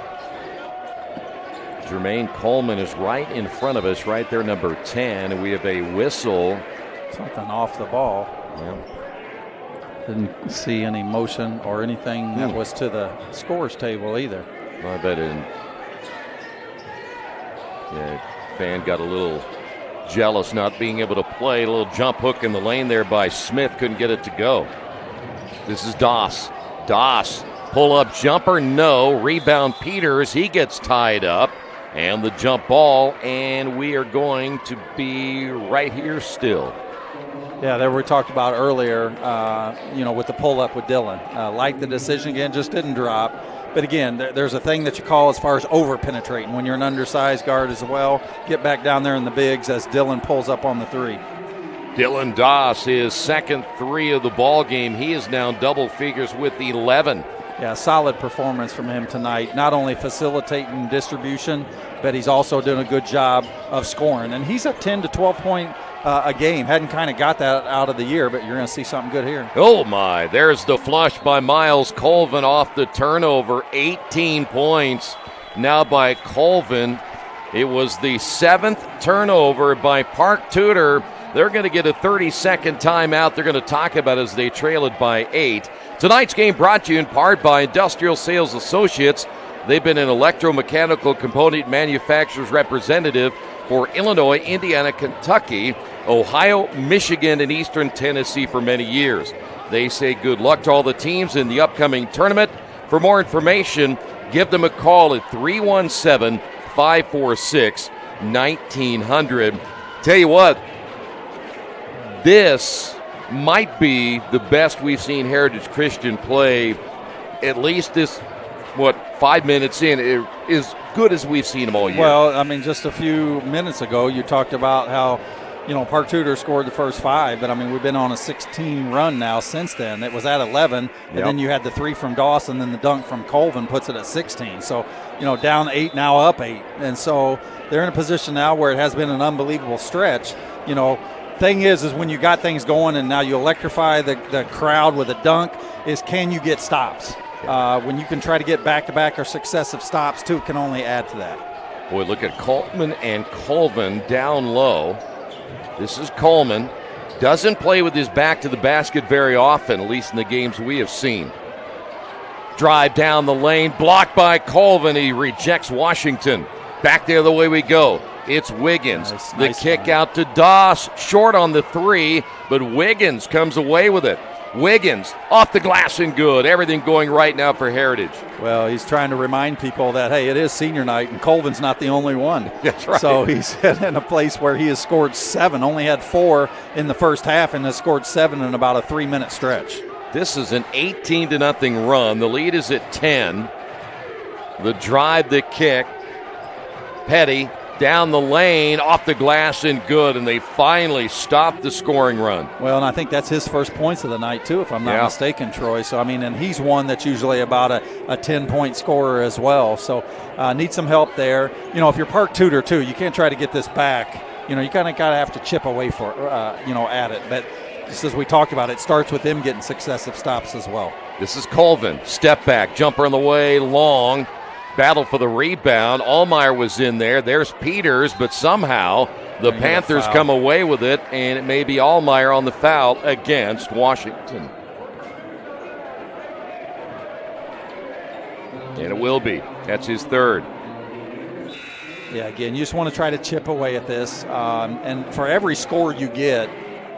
Jermaine Coleman is right in front of us, right there, number 10, and we have a whistle. Something off the ball. Yeah. Didn't see any motion or anything that was to the scores table either. Well, I bet it didn't. Yeah, fan got a little jealous not being able to play. A little jump hook in the lane there by Smith. Couldn't get it to go. This is Doss. Doss, pull-up jumper, no. Rebound Peters, he gets tied up. And the jump ball, and we are going to be right here still. Yeah, there we talked about earlier, with the pull-up with Dylan. Like the decision again, just didn't drop. But again, there's a thing that you call as far as over-penetrating. When you're an undersized guard as well, get back down there in the bigs as Dylan pulls up on the 3. Dylan Doss, his second 3 of the ball game. He is now double figures with 11. Yeah, solid performance from him tonight. Not only facilitating distribution, but he's also doing a good job of scoring. And he's a 10 to 12 point a game. Hadn't kind of got that out of the year, but you're going to see something good here. Oh, my. There's the flush by Miles Colvin off the turnover. 18 points now by Colvin. It was the 7th turnover by Park Tudor. They're going to get a 30-second timeout. They're going to talk about it as they trail it by 8. Tonight's game brought to you in part by Industrial Sales Associates. They've been an electromechanical component manufacturer's representative for Illinois, Indiana, Kentucky, Ohio, Michigan, and Eastern Tennessee for many years. They say good luck to all the teams in the upcoming tournament. For more information, give them a call at 317-546-1900. Tell you what, this might be the best we've seen Heritage Christian play, at least this, 5 minutes in. It is good as we've seen them all year. Well, I mean, just a few minutes ago, you talked about how, Park Tudor scored the first 5, but, we've been on a 16 run now since then. It was at 11, and then you had the 3 from Dawson, then the dunk from Colvin puts it at 16. So, down 8, now up 8. And so they're in a position now where it has been an unbelievable stretch. Thing is when you got things going and now you electrify the crowd with a dunk, is can you get stops? When you can try to get back-to-back or successive stops, too, can only add to that. Boy, look at Coleman and Colvin down low. This is Coleman. Doesn't play with his back to the basket very often, at least in the games we have seen. Drive down the lane, blocked by Colvin. He rejects Washington. Back the other way we go. It's Wiggins. Nice kick out to Doss. Short on the 3, but Wiggins comes away with it. Wiggins off the glass and good. Everything going right now for Heritage. Well, he's trying to remind people that, hey, it is senior night, and Colvin's not the only one. That's right. So he's in a place where he has scored 7, only had 4 in the first half, and has scored 7 in about a 3-minute stretch. This is an 18-0 run. The lead is at 10. The drive, the kick. Petty down the lane, off the glass and good, and they finally stopped the scoring run. Well, and I think that's his first points of the night, too, if I'm not mistaken, Troy. So, I mean, and he's one that's usually about a 10-point scorer as well. So, need some help there. You know, if you're Park Tudor, too, you can't try to get this back. You know, you kind of got to have to chip away at it. But just as we talked about, it starts with them getting successive stops as well. This is Colvin. Step back, jumper on the way, long. Battle for the rebound. Allmeyer was in there. There's Peters, but somehow the Panthers come away with it, and it may be Allmeyer on the foul against Washington. And it will be. That's his third. Yeah, again, you just want to try to chip away at this. And for every score you get,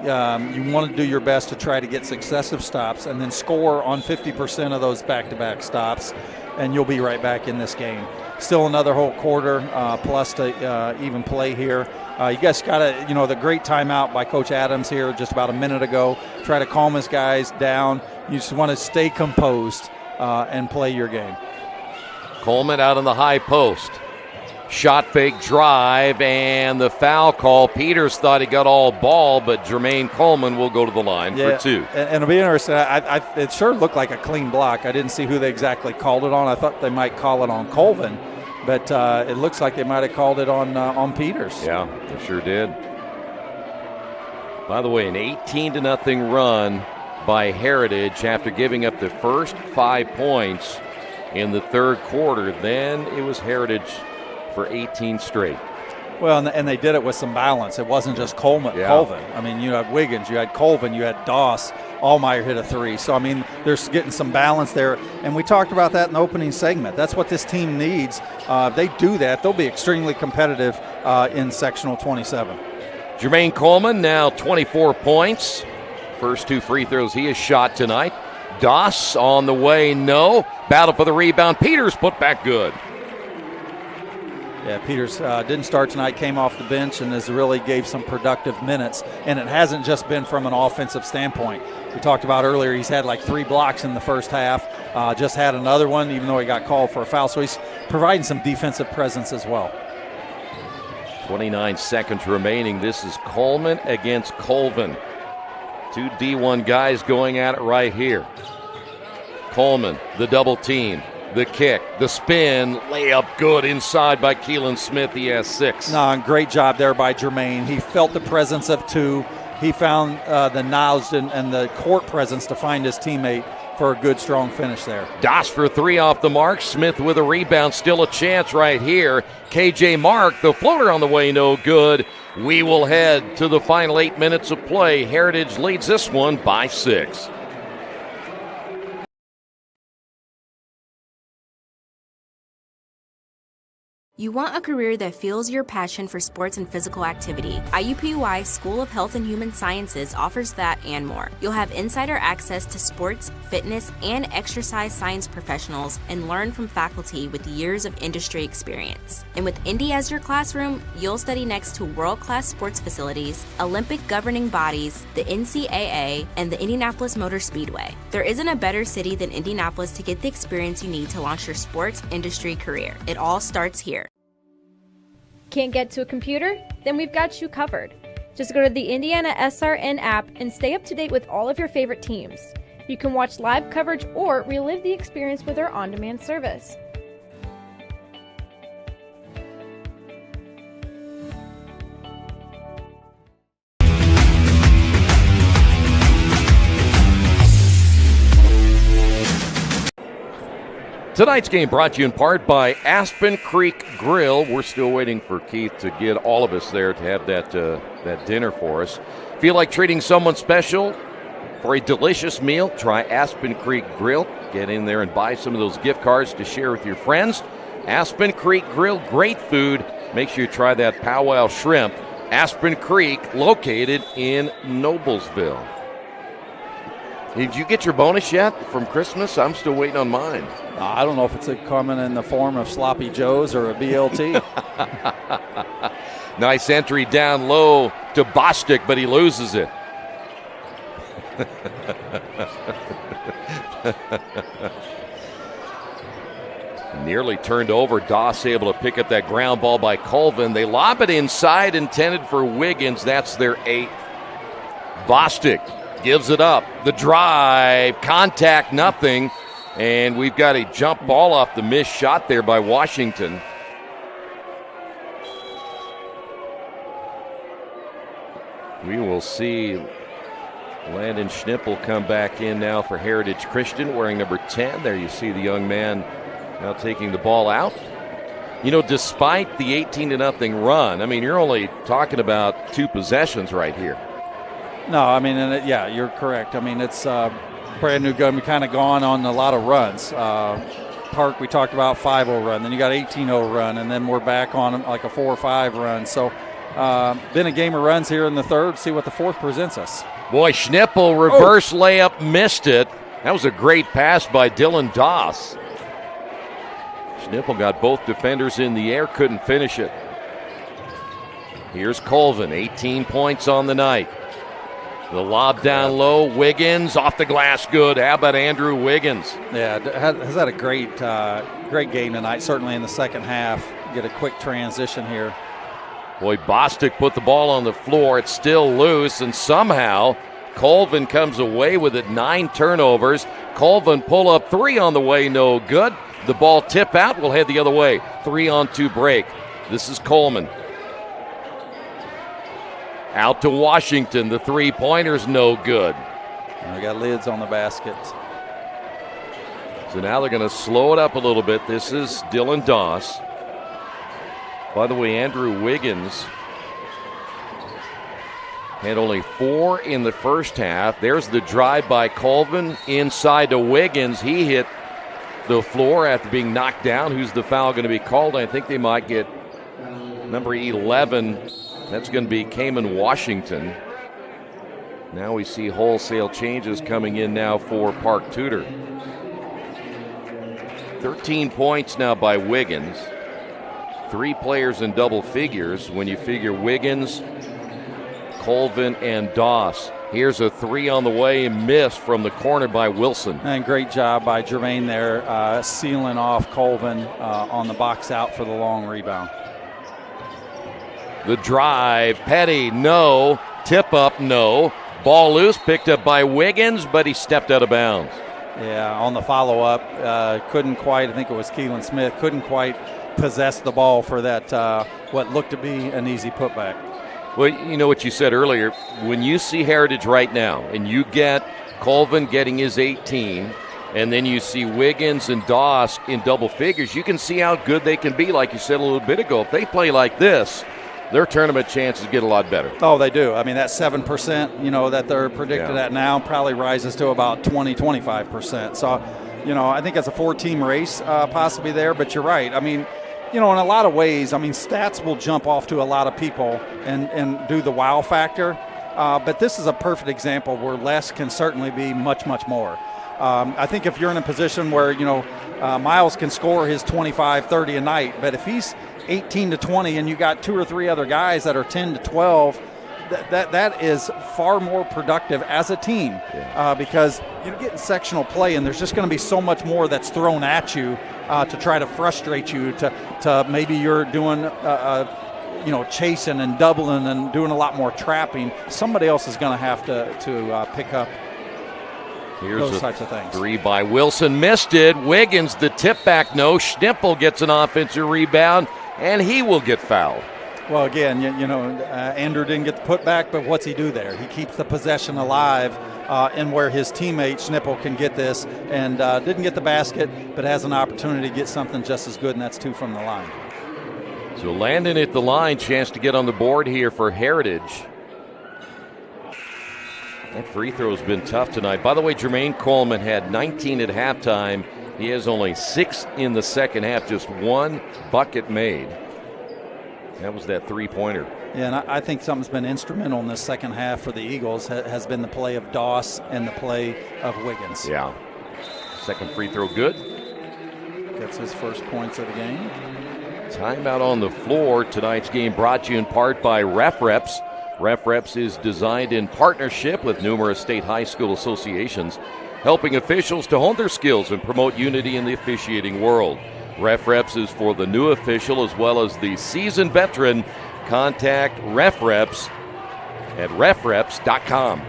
you want to do your best to try to get successive stops and then score on 50% of those back-to-back stops, and you'll be right back in this game. Still another whole quarter plus to even play here. You guys got to, the great timeout by Coach Adams here just about a minute ago. Try to calm his guys down. You just want to stay composed and play your game. Coleman out on the high post. Shot fake drive and the foul call. Peters thought he got all ball, but Jermaine Coleman will go to the line for 2. And it'll be interesting. It sure looked like a clean block. I didn't see who they exactly called it on. I thought they might call it on Colvin, but it looks like they might have called it on Peters. Yeah, they sure did. By the way, an 18-0 run by Heritage after giving up the first 5 points in the third quarter. Then it was Heritage for 18 straight. Well, and they did it with some balance. It wasn't just Colvin. I mean, you had Wiggins, you had Colvin, you had Doss. Allmeyer hit a 3. So, I mean, they're getting some balance there. And we talked about that in the opening segment. That's what this team needs. If they do that, they'll be extremely competitive in sectional 27. Jermaine Coleman now 24 points. First 2 free throws he has shot tonight. Doss on the way, no. Battle for the rebound. Peters put back good. Yeah, Peters didn't start tonight, came off the bench, and has really gave some productive minutes. And it hasn't just been from an offensive standpoint. We talked about earlier, he's had like 3 blocks in the first half. Just had another one, even though he got called for a foul. So he's providing some defensive presence as well. 29 seconds remaining. This is Coleman against Colvin. 2 D1 guys going at it right here. Coleman, the double team. The kick, the spin, layup good inside by Keelan Smith. He has 6. No, great job there by Jermaine. He felt the presence of 2. He found the nous and the court presence to find his teammate for a good, strong finish there. Doss for 3 off the mark. Smith with a rebound. Still a chance right here. KJ Mark, the floater on the way, no good. We will head to the final 8 minutes of play. Heritage leads this one by 6. You want a career that fuels your passion for sports and physical activity. IUPUI School of Health and Human Sciences offers that and more. You'll have insider access to sports, fitness, and exercise science professionals and learn from faculty with years of industry experience. And with Indy as your classroom, you'll study next to world-class sports facilities, Olympic governing bodies, the NCAA, and the Indianapolis Motor Speedway. There isn't a better city than Indianapolis to get the experience you need to launch your sports industry career. It all starts here. Can't get to a computer? Then we've got you covered. Just go to the IndianaSRN app and stay up to date with all of your favorite teams. You can watch live coverage or relive the experience with our on-demand service. Tonight's game brought to you in part by Aspen Creek Grill. We're still waiting for Keith to get all of us there to have that dinner for us. Feel like treating someone special for a delicious meal? Try Aspen Creek Grill. Get in there and buy some of those gift cards to share with your friends. Aspen Creek Grill, great food. Make sure you try that powwow shrimp. Aspen Creek, located in Noblesville. Did you get your bonus yet from Christmas? I'm still waiting on mine. I don't know if it's coming in the form of sloppy joes or a BLT. Nice entry down low to Bostic, but he loses it. Nearly turned over. Doss able to pick up that ground ball by Colvin. They lob it inside, intended for Wiggins. That's their 8th. Bostic gives it up. The drive, contact, nothing. And we've got a jump ball off the missed shot there by Washington. We will see Landon Schnippel come back in now for Heritage Christian, wearing number 10. There you see the young man now taking the ball out. You know, despite the 18-0 run, I mean, you're only talking about 2 possessions right here. No, I mean, yeah, you're correct. I mean, it's brand new gun. We kind of gone on a lot of runs. Park, we talked about 5-0 run. Then you got 18-0 run, and then we're back on like a 4-5 run. So been a game of runs here in the third. See what the fourth presents us. Boy, Schnippel reverse layup, missed it. That was a great pass by Dylan Doss. Schnippel got both defenders in the air, couldn't finish it. Here's Colvin, 18 points on the night. The lob down low, Wiggins off the glass, good. How about Andrew Wiggins? Yeah, has had a great game tonight, certainly in the second half. Get a quick transition here. Boy, Bostic put the ball on the floor. It's still loose, and somehow Colvin comes away with it. 9 turnovers. Colvin pull up 3 on the way, no good. The ball tip out, will head the other way. 3-on-2 break. This is Coleman. Out to Washington. The 3-pointer's no good. We got lids on the basket. So now they're going to slow it up a little bit. This is Dylan Doss. By the way, Andrew Wiggins had only 4 in the first half. There's the drive by Colvin inside to Wiggins. He hit the floor after being knocked down. Who's the foul going to be called? I think they might get number 11. That's going to be Kamen Washington. Now we see wholesale changes coming in now for Park Tudor. 13 points now by Wiggins. 3 players in double figures when you figure Wiggins, Colvin, and Doss. Here's a 3 on the way, missed from the corner by Wilson. And great job by Jermaine there, sealing off Colvin on the box out for the long rebound. The drive, Petty, no. Tip up, no. Ball loose, picked up by Wiggins, but he stepped out of bounds. Yeah, on the follow-up, couldn't quite, I think it was Keelan Smith, couldn't quite possess the ball for that, what looked to be an easy putback. Well, you know what you said earlier, when you see Heritage right now and you get Colvin getting his 18 and then you see Wiggins and Doss in double figures, you can see how good they can be, like you said a little bit ago. If they play like this, their tournament chances get a lot better. Oh, they do. I mean, that 7%, that they're predicted at now probably rises to about 20-25%. So, I think it's a 4-team race possibly there, but you're right. I mean, in a lot of ways, stats will jump off to a lot of people and do the wow factor. But this is a perfect example where less can certainly be much, much more. I think if you're in a position where, Miles can score his 25, 30 a night, but if he's 18 to 20 and you got 2 or 3 other guys that are 10 to 12, that is far more productive as a team because you're getting sectional play and there's just going to be so much more that's thrown at you to try to frustrate you to maybe you're doing chasing and doubling and doing a lot more trapping. Somebody else is going to have to pick up those types of things. 3 by Wilson, missed it. Wiggins, the tip back, no. Schnippel gets an offensive rebound, and he will get fouled. Well, again, Andrew didn't get the putback, but what's he do there? He keeps the possession alive and where his teammate Schnippel can get this and didn't get the basket, but has an opportunity to get something just as good, and that's 2 from the line. So Landon at the line, chance to get on the board here for Heritage. That free throw's been tough tonight. By the way, Jermaine Coleman had 19 at halftime. He has only 6 in the second half, just 1 bucket made. That was that 3-pointer. Yeah, and I think something's been instrumental in this second half for the Eagles has been the play of Doss and the play of Wiggins. Yeah. Second free throw good. Gets his first points of the game. Timeout on the floor. Tonight's game brought to you in part by RefReps. RefReps is designed in partnership with numerous state high school associations, helping officials to hone their skills and promote unity in the officiating world. RefReps is for the new official as well as the seasoned veteran. Contact RefReps at refreps.com.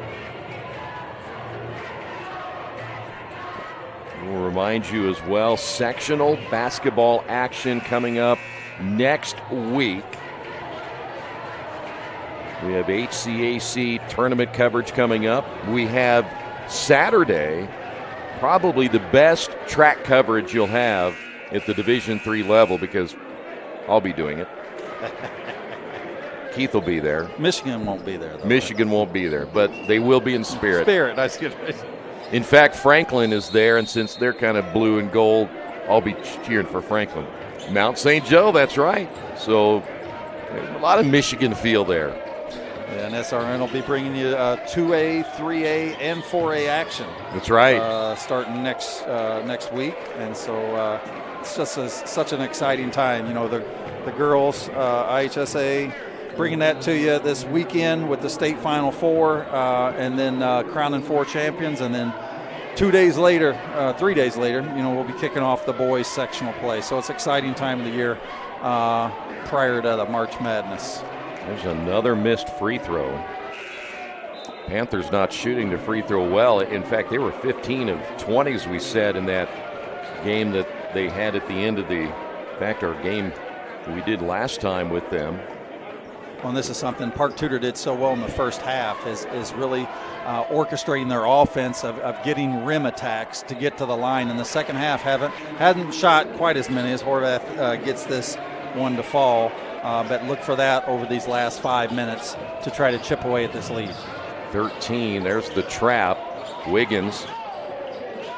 We'll remind you as well, sectional basketball action coming up next week. We have HCAC tournament coverage coming up. We have Saturday, probably the best track coverage you'll have at the Division III level because I'll be doing it. Keith will be there. Michigan won't be there, though. Michigan won't be there, but they will be in spirit. That's good. In fact, Franklin is there, and since they're kind of blue and gold, I'll be cheering for Franklin. Mount St. Joe, that's right. So a lot of Michigan feel there. Yeah, and SRN will be bringing you 2A, 3A, and 4A action. That's right. Starting next week, and so it's just such an exciting time. You know, the girls, IHSAA, bringing that to you this weekend with the state Final Four, and then crowning 4 champions, and then 3 days later, you know, we'll be kicking off the boys sectional play. So it's an exciting time of the year prior to the March Madness. There's another missed free throw. Panthers not shooting the free throw well. In fact, they were 15 of 20, as we said, in that game that they had at the end of the our game we did last time with them. Well, and this is something Park Tudor did so well in the first half is really orchestrating their offense of getting rim attacks to get to the line. In the second half, hadn't shot quite as many as Horvath gets this one to fall. But look for that over these last 5 minutes to try to chip away at this lead. 13, there's the trap. Wiggins,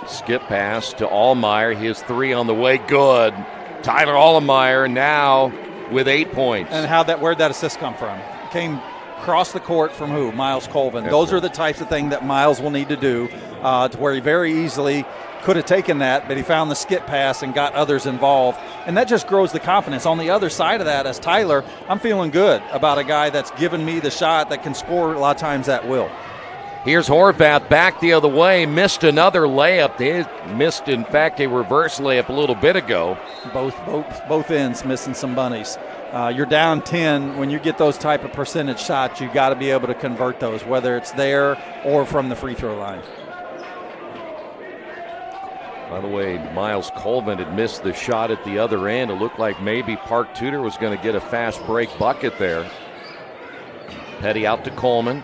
skip pass to Allmeyer. His 3 on the way, good. Tyler Allmeyer now with 8 points. And where'd that assist come from? Came across the court from who? Miles Colvin. That's Those right. are the types of things that Miles will need to do to where he very easily could have taken that, but he found the skip pass and got others involved. And that just grows the confidence. On the other side of that, as Tyler, I'm feeling good about a guy that's given me the shot that can score a lot of times at will. Here's Horvath back the other way, missed another layup. They missed, in fact, a reverse layup a little bit ago. Both ends missing some bunnies. You're down 10. When you get those type of percentage shots, you got to be able to convert those, whether it's there or from the free throw line. By the way, Miles Colvin had missed the shot at the other end. It looked like maybe Park Tudor was going to get a fast break bucket there. Petty out to Coleman.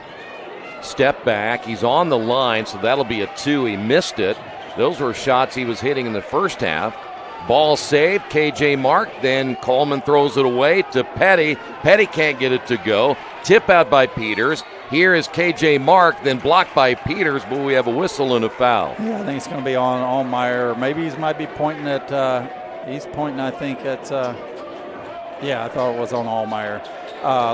Step back. He's on the line, so that'll be a 2. He missed it. Those were shots he was hitting in the first half. Ball saved. KJ Mark. Then Coleman throws it away to Petty. Petty can't get it to go. Tip out by Peters. Here is KJ Mark, then blocked by Peters, but we have a whistle and a foul. Yeah, I think it's going to be on Allmeyer. Or maybe he might be pointing at, I thought it was on Allmeyer.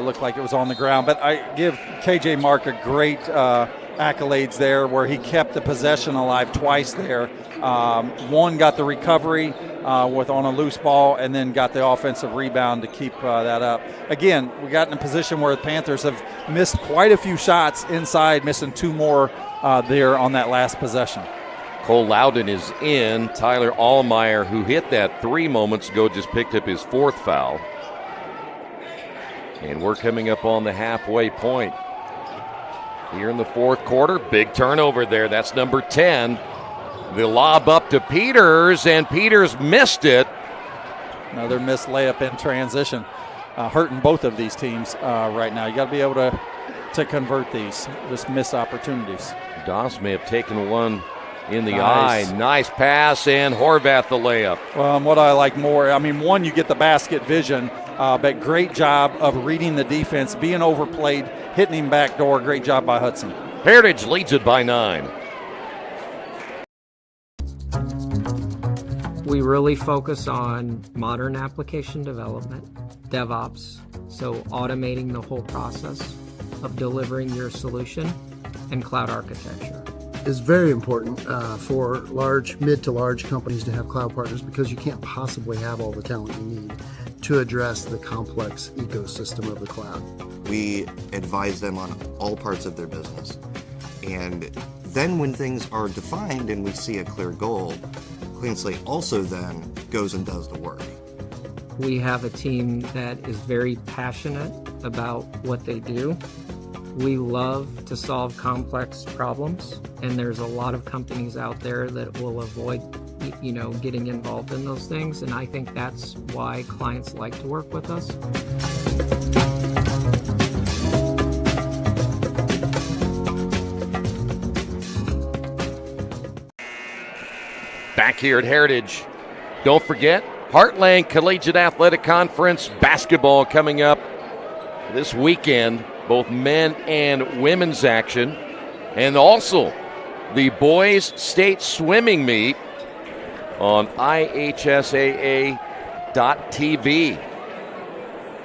Looked like it was on the ground. But I give KJ Mark a great accolades there where he kept the possession alive twice there. One got the recovery on a loose ball and then got the offensive rebound to keep that up. Again, we got in a position where the Panthers have missed quite a few shots inside, missing 2 more there on that last possession. Cole Loudon is in. Tyler Allmeyer, who hit that 3 moments ago, just picked up his 4th foul. And we're coming up on the halfway point. Here in the 4th quarter, big turnover there. That's number 10. The lob up to Peters, and Peters missed it. Another missed layup in transition. Hurting both of these teams right now. You got to be able to convert these, just miss opportunities. Doss may have taken one in the eye. Nice pass, and Horvath the layup. Well, what I like more, one, you get the basket vision, but great job of reading the defense, being overplayed, hitting him back door. Great job by Hudson. Heritage leads it by 9. We really focus on modern application development, DevOps, so automating the whole process of delivering your solution, and cloud architecture. It's very important for mid to large companies to have cloud partners because you can't possibly have all the talent you need to address the complex ecosystem of the cloud. We advise them on all parts of their business. And then when things are defined and we see a clear goal, Clean Slate also then goes and does the work. We have a team that is very passionate about what they do. We love to solve complex problems, and there's a lot of companies out there that will avoid, getting involved in those things, and I think that's why clients like to work with us. Back here at Heritage, don't forget, Heartland Collegiate Athletic Conference basketball coming up this weekend, both men and women's action, and also the boys state swimming meet on IHSAA.tv.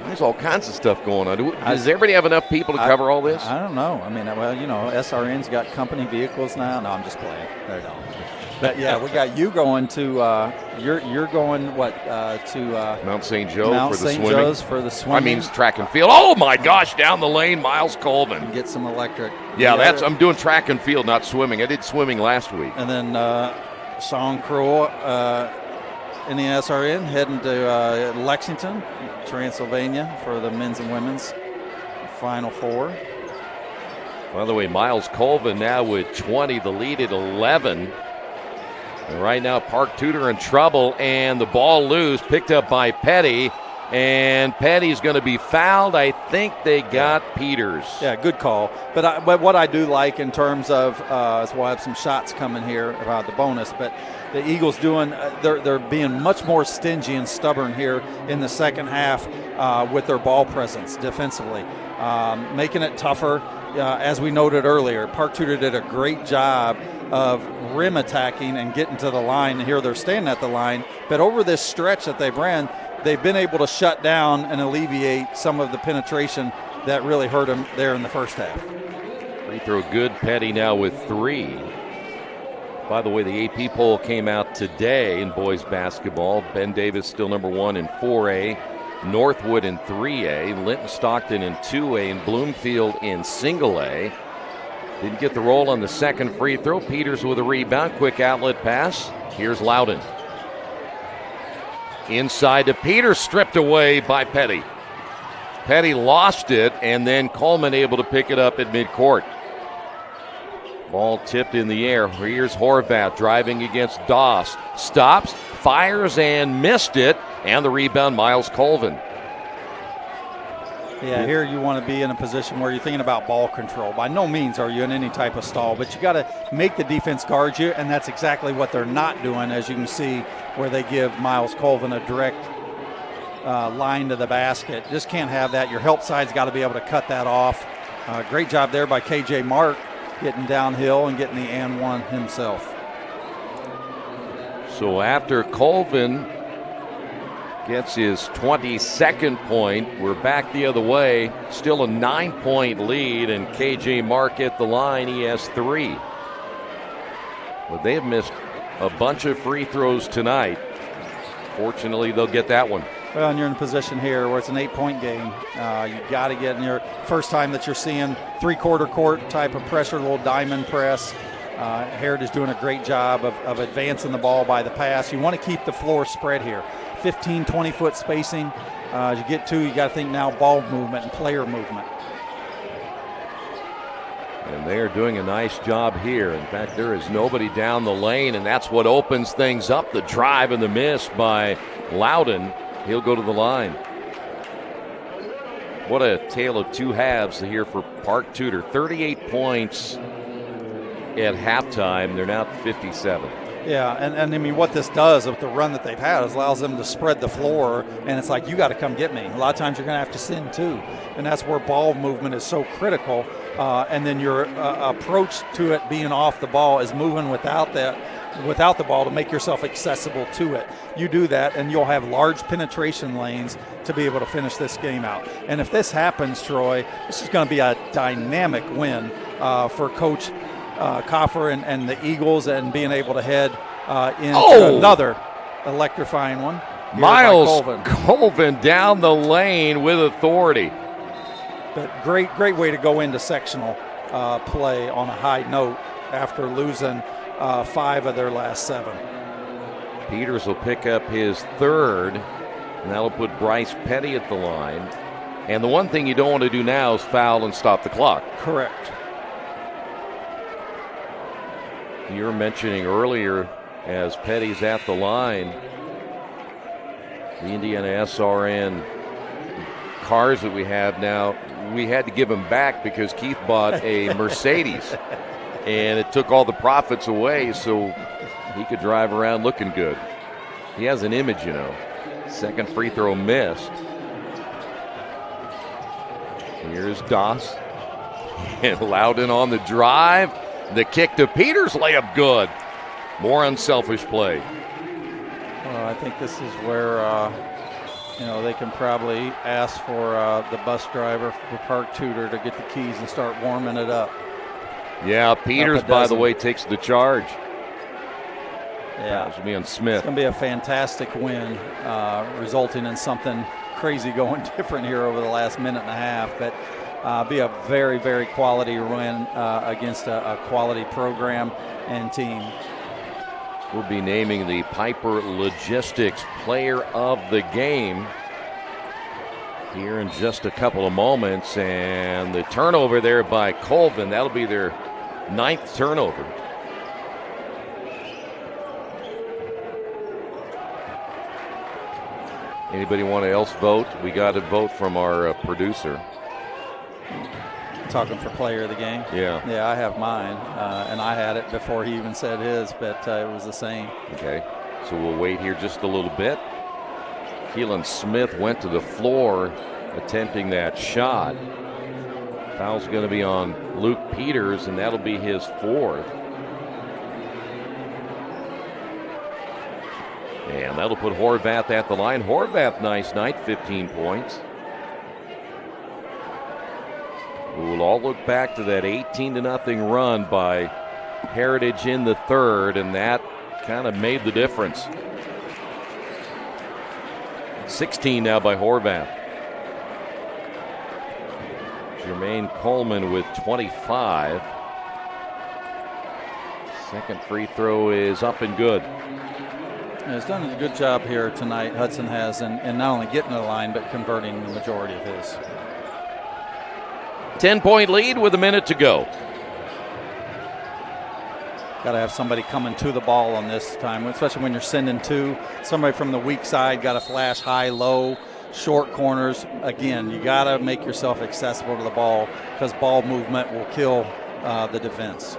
There's all kinds of stuff going on. Does everybody have enough people to cover all this? I don't know. I mean, SRN's got company vehicles now. No, I'm just playing. They don't. But yeah, we got you going to. You're going what to Mount St. Joe for the swimming. Joe's for the swimming. I mean, it's track and field. Oh my gosh, down the lane, Miles Colvin. Get some electric. Yeah, I'm doing track and field, not swimming. I did swimming last week. And then Sean Kroll, IndianaSRN, heading to Lexington, Transylvania for the men's and women's Final Four. By the way, Miles Colvin now with 20, the lead at 11. And right now, Park Tudor in trouble, and the ball loose, picked up by Petty, and Petty's going to be fouled. I think they got Peters. Yeah, good call. But what I do like in terms of, as we'll have some shots coming here about the bonus, but the Eagles they're being much more stingy and stubborn here in the second half with their ball presence defensively, making it tougher. As we noted earlier, Park Tudor did a great job of rim attacking and getting to the line. Here they're standing at the line. But over this stretch that they've ran, they've been able to shut down and alleviate some of the penetration that really hurt them there in the first half. Free throw good. Petty now with 3. By the way, the AP poll came out today in boys basketball. Ben Davis still number 1 in 4A. Northwood in 3A, Linton Stockton in 2A, and Bloomfield in single A. Didn't get the roll on the second free throw. Peters with a rebound, quick outlet pass. Here's Loudon. Inside to Peters, stripped away by Petty. Petty lost it, and then Coleman able to pick it up at midcourt. Ball tipped in the air. Here's Horvath driving against Doss. Stops, fires, and missed it. And the rebound, Miles Colvin. Yeah, here you want to be in a position where you're thinking about ball control. By no means are you in any type of stall, but you got to make the defense guard you, and that's exactly what they're not doing, as you can see, where they give Miles Colvin a direct line to the basket. Just can't have that. Your help side's got to be able to cut that off. Great job there by KJ Mark, getting downhill and getting the and one himself. So after Colvin gets his 22nd point, we're back the other way. Still a 9-point lead, and KJ Mark at the line. He has 3. But they have missed a bunch of free throws tonight. Fortunately, they'll get that one. Well, and you're in a position here where it's an 8-point game. You got to get in your first time that you're seeing three-quarter court type of pressure, a little diamond press. Heritage doing a great job of advancing the ball by the pass. You want to keep the floor spread here. 15, 20-foot spacing. As you get to, you got to think now ball movement and player movement. And they are doing a nice job here. In fact, there is nobody down the lane, and that's what opens things up. The drive and the miss by Loudon. He'll go to the line. What a tale of two halves here for Park Tudor. 38 points at halftime. They're now at 57. Yeah, and I mean, what this does with the run that they've had is allows them to spread the floor, and it's like, you got to come get me. A lot of times you're going to have to send too, and that's where ball movement is so critical and then your approach to it being off the ball is moving without the ball to make yourself accessible to it. You do that, and you'll have large penetration lanes to be able to finish this game out. And if this happens, Troy, this is going to be a dynamic win for Coach Coffer and the Eagles, and being able to head into another electrifying one. Miles Colvin down the lane with authority. But great way to go into sectional play on a high note after losing 5 of their last 7. Peters will pick up his 3rd, and that'll put Bryce Petty at the line. And the one thing you don't want to do now is foul and stop the clock. Correct. You were mentioning earlier, as Petty's at the line, the IndianaSRN cars that we have now, we had to give them back because Keith bought a Mercedes. And it took all the profits away so he could drive around looking good. He has an image, you know. Second free throw missed. Here's Doss. And Loudon on the drive. The kick to Peters, layup good. More unselfish play. Well, I think this is where they can probably ask for the bus driver for Park Tudor to get the keys and start warming it up. Yeah, Peters, by the way, takes the charge. Yeah. That should be on Smith. It's going to be a fantastic win, resulting in something crazy going different here over the last minute and a half. But be a very, very quality win against a quality program and team. We'll be naming the Piper Logistics Player of the Game here in just a couple of moments. And the turnover there by Colvin, that'll be their 9th turnover. Anybody want to else vote? We got a vote from our producer. Talking for player of the game? Yeah. Yeah, I have mine, and I had it before he even said his, but it was the same. Okay, so we'll wait here just a little bit. Keelan Smith went to the floor attempting that shot. Foul's going to be on Luke Peters, and that'll be his 4th. And that'll put Horvath at the line. Horvath, nice night, 15 points. We'll all look back to that 18-0 run by Heritage in the 3rd, and that kind of made the difference. 16 now by Horvath. Jermaine Coleman with 25. Second free throw is up and good. Yeah, he's done a good job here tonight, Hudson has, and not only getting to the line, but converting the majority of his. 10-point lead with a minute to go. Got to have somebody coming to the ball on this time, especially when you're sending 2. Somebody from the weak side got to flash high, low, short corners. Again, you got to make yourself accessible to the ball because ball movement will kill the defense.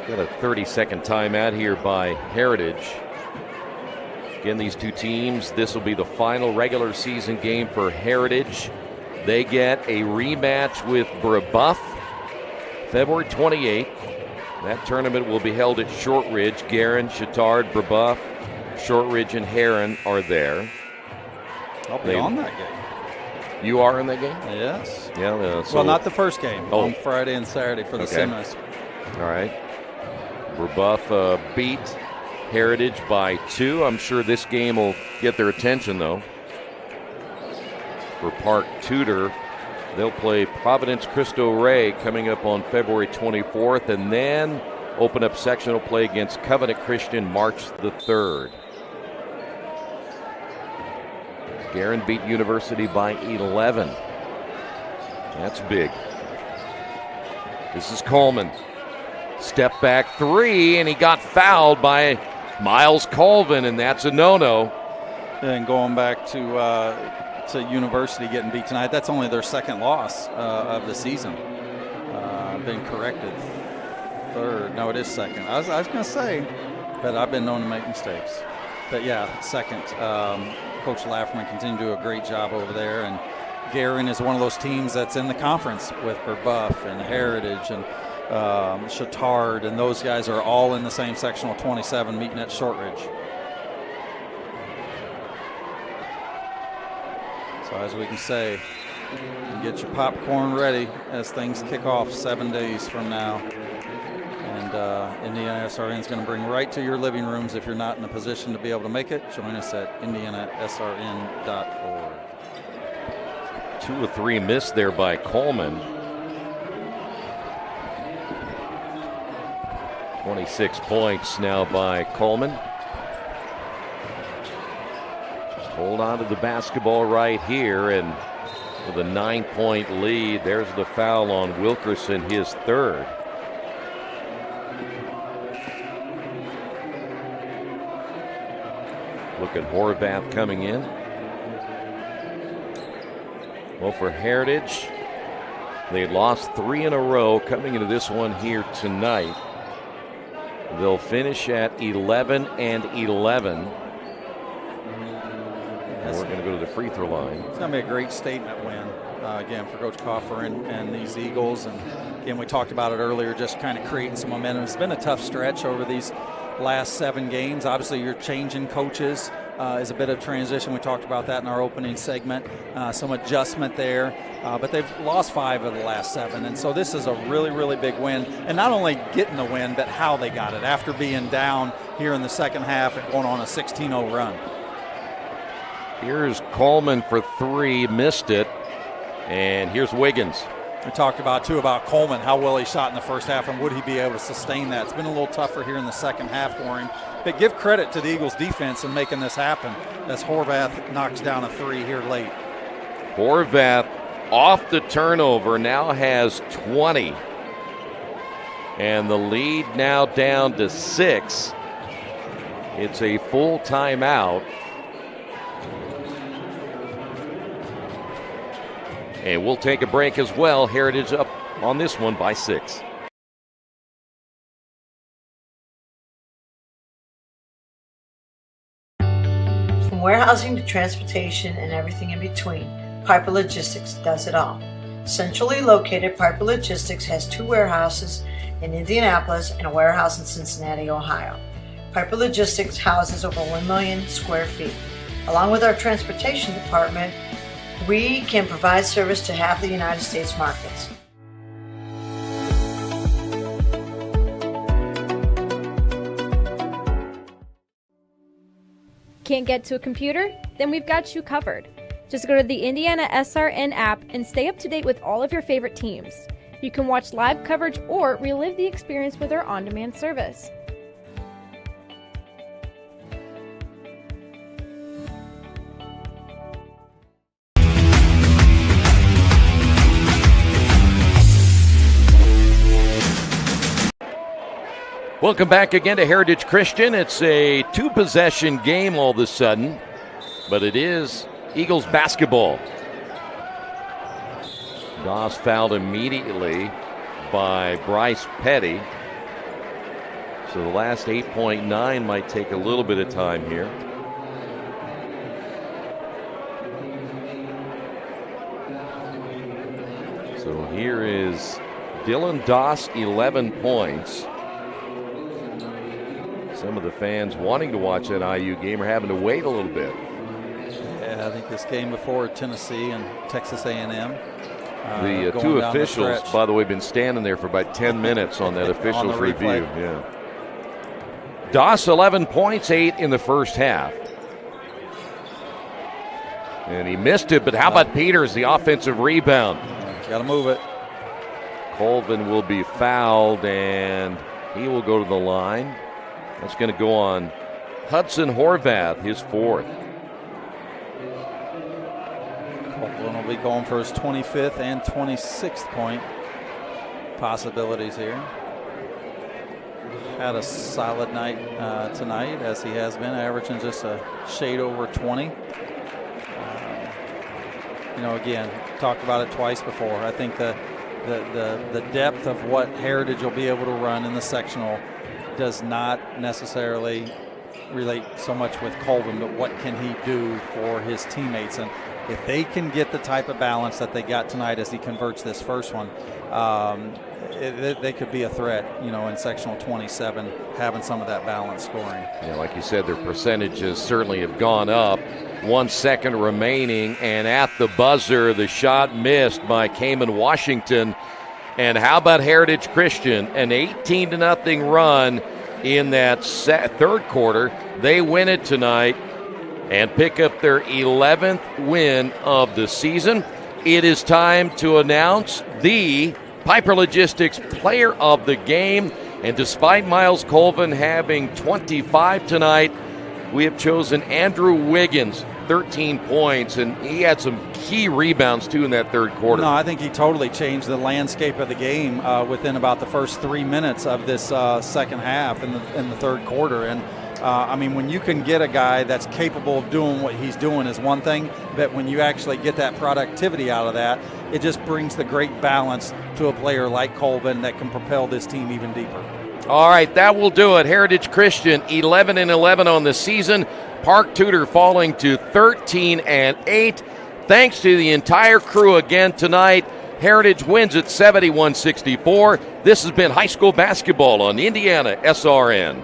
Got a 30-second timeout here by Heritage. Again, these two teams, this will be the final regular season game for Heritage. They get a rematch with Brebeuf February 28th. That tournament will be held at Shortridge. Guerin, Chittard, Brebeuf, Shortridge, and Heron are there. I'll be on that game. You are in that game? Yes. Yeah. Well, not the first game. On Friday and Saturday for the semis. All right. Brebeuf beat Heritage by 2. I'm sure this game will get their attention, though. For Park Tudor, they'll play Providence Cristo Rey coming up on February 24th, and then open up sectional play against Covenant Christian March the 3rd. Guerin beat University by 11. That's big. This is Coleman. Step back 3, and he got fouled by Miles Colvin, and that's a no-no. And going back to University getting beat tonight, that's only their 2nd loss of the season. Been corrected. 3rd. No, it is 2nd. I was going to say, but I've been known to make mistakes. But yeah, 2nd. Coach Lafferman continued to do a great job over there, and Guerin is one of those teams that's in the conference with Brebeuf and Heritage and Chittard, and those guys are all in the same sectional 27 meeting at Shortridge. So as we can say, you get your popcorn ready as things kick off 7 days from now. And IndianaSRN is going to bring right to your living rooms. If you're not in a position to be able to make it, join us at IndianaSRN.org. 2 of 3 missed there by Coleman. 26 points now by Coleman. Just hold on to the basketball right here, and with a 9-point lead, there's the foul on Wilkerson, his 3rd. Look at Horvath coming in. Well, for Heritage, they lost 3 in a row coming into this one here tonight. They'll finish at 11-11. And we're going to go to the free throw line. It's going to be a great statement win, again, for Coach Coffer and these Eagles. And again, we talked about it earlier, just kind of creating some momentum. It's been a tough stretch over these last 7 games. Obviously, you're changing coaches. Is a bit of transition. We talked about that in our opening segment. Some adjustment there. But they've lost 5 of the last 7. And so this is a really, really big win. And not only getting the win, but how they got it after being down here in the second half and going on a 16-0 run. Here's Coleman for 3, missed it. And here's Wiggins. We talked about, too, about Coleman, how well he shot in the first half, and would he be able to sustain that? It's been a little tougher here in the second half for him. But give credit to the Eagles' defense in making this happen as Horvath knocks down a 3 here late. Horvath off the turnover now has 20. And the lead now down to 6. It's a full timeout. And we'll take a break as well. Heritage up on this one by 6. From warehousing to transportation and everything in between, Piper Logistics does it all. Centrally located, Piper Logistics has 2 warehouses in Indianapolis and a warehouse in Cincinnati, Ohio. Piper Logistics houses over 1 million square feet. Along with our transportation department, we can provide service to half the United States markets. Can't get to a computer? Then we've got you covered. Just go to the IndianaSRN app and stay up to date with all of your favorite teams. You can watch live coverage or relive the experience with our on-demand service. Welcome back again to Heritage Christian. It's a 2-possession game all of a sudden, but it is Eagles basketball. Doss fouled immediately by Bryce Petty. So the last 8.9 might take a little bit of time here. So here is Dylan Doss, 11 points. Some of the fans wanting to watch that IU game are having to wait a little bit. Yeah, I think this game before Tennessee and Texas A&M. The 2 officials, by the way, been standing there for about 10 minutes on that officials review. Yeah. Doss, 11 points, 8 in the first half. And he missed it, but how about Peters, the offensive rebound? Got to move it. Colvin will be fouled, and he will go to the line. That's going to go on Hudson Horvath, his 4th. Colvin will be going for his 25th and 26th point possibilities here. Had a solid night tonight, as he has been, averaging just a shade over 20. You know, again, talked about it twice before. I think the depth of what Heritage will be able to run in the sectional does not necessarily relate so much with Colvin, but what can he do for his teammates? And If they can get the type of balance that they got tonight as he converts this first one, they could be a threat, in sectional 27, having some of that balance scoring. Yeah, like you said, their percentages certainly have gone up. 1 second remaining, and at the buzzer, the shot missed by Cayman Washington. And how about Heritage Christian? An 18-0 run in that third quarter. They win it tonight and pick up their 11th win of the season. It is time to announce the Piper Logistics Player of the Game. And despite Miles Colvin having 25 tonight, we have chosen Andrew Wiggins, 13 points, and he had some key rebounds, too, in that third quarter. No, I think he totally changed the landscape of the game within about the first 3 minutes of this second half in the third quarter. And, when you can get a guy that's capable of doing what he's doing is one thing, but when you actually get that productivity out of that, it just brings the great balance to a player like Colvin that can propel this team even deeper. All right, that will do it. Heritage Christian 11-11 on the season. Park Tudor falling to 13-8. Thanks to the entire crew again tonight. Heritage wins at 71-64. This has been high school basketball on Indiana SRN.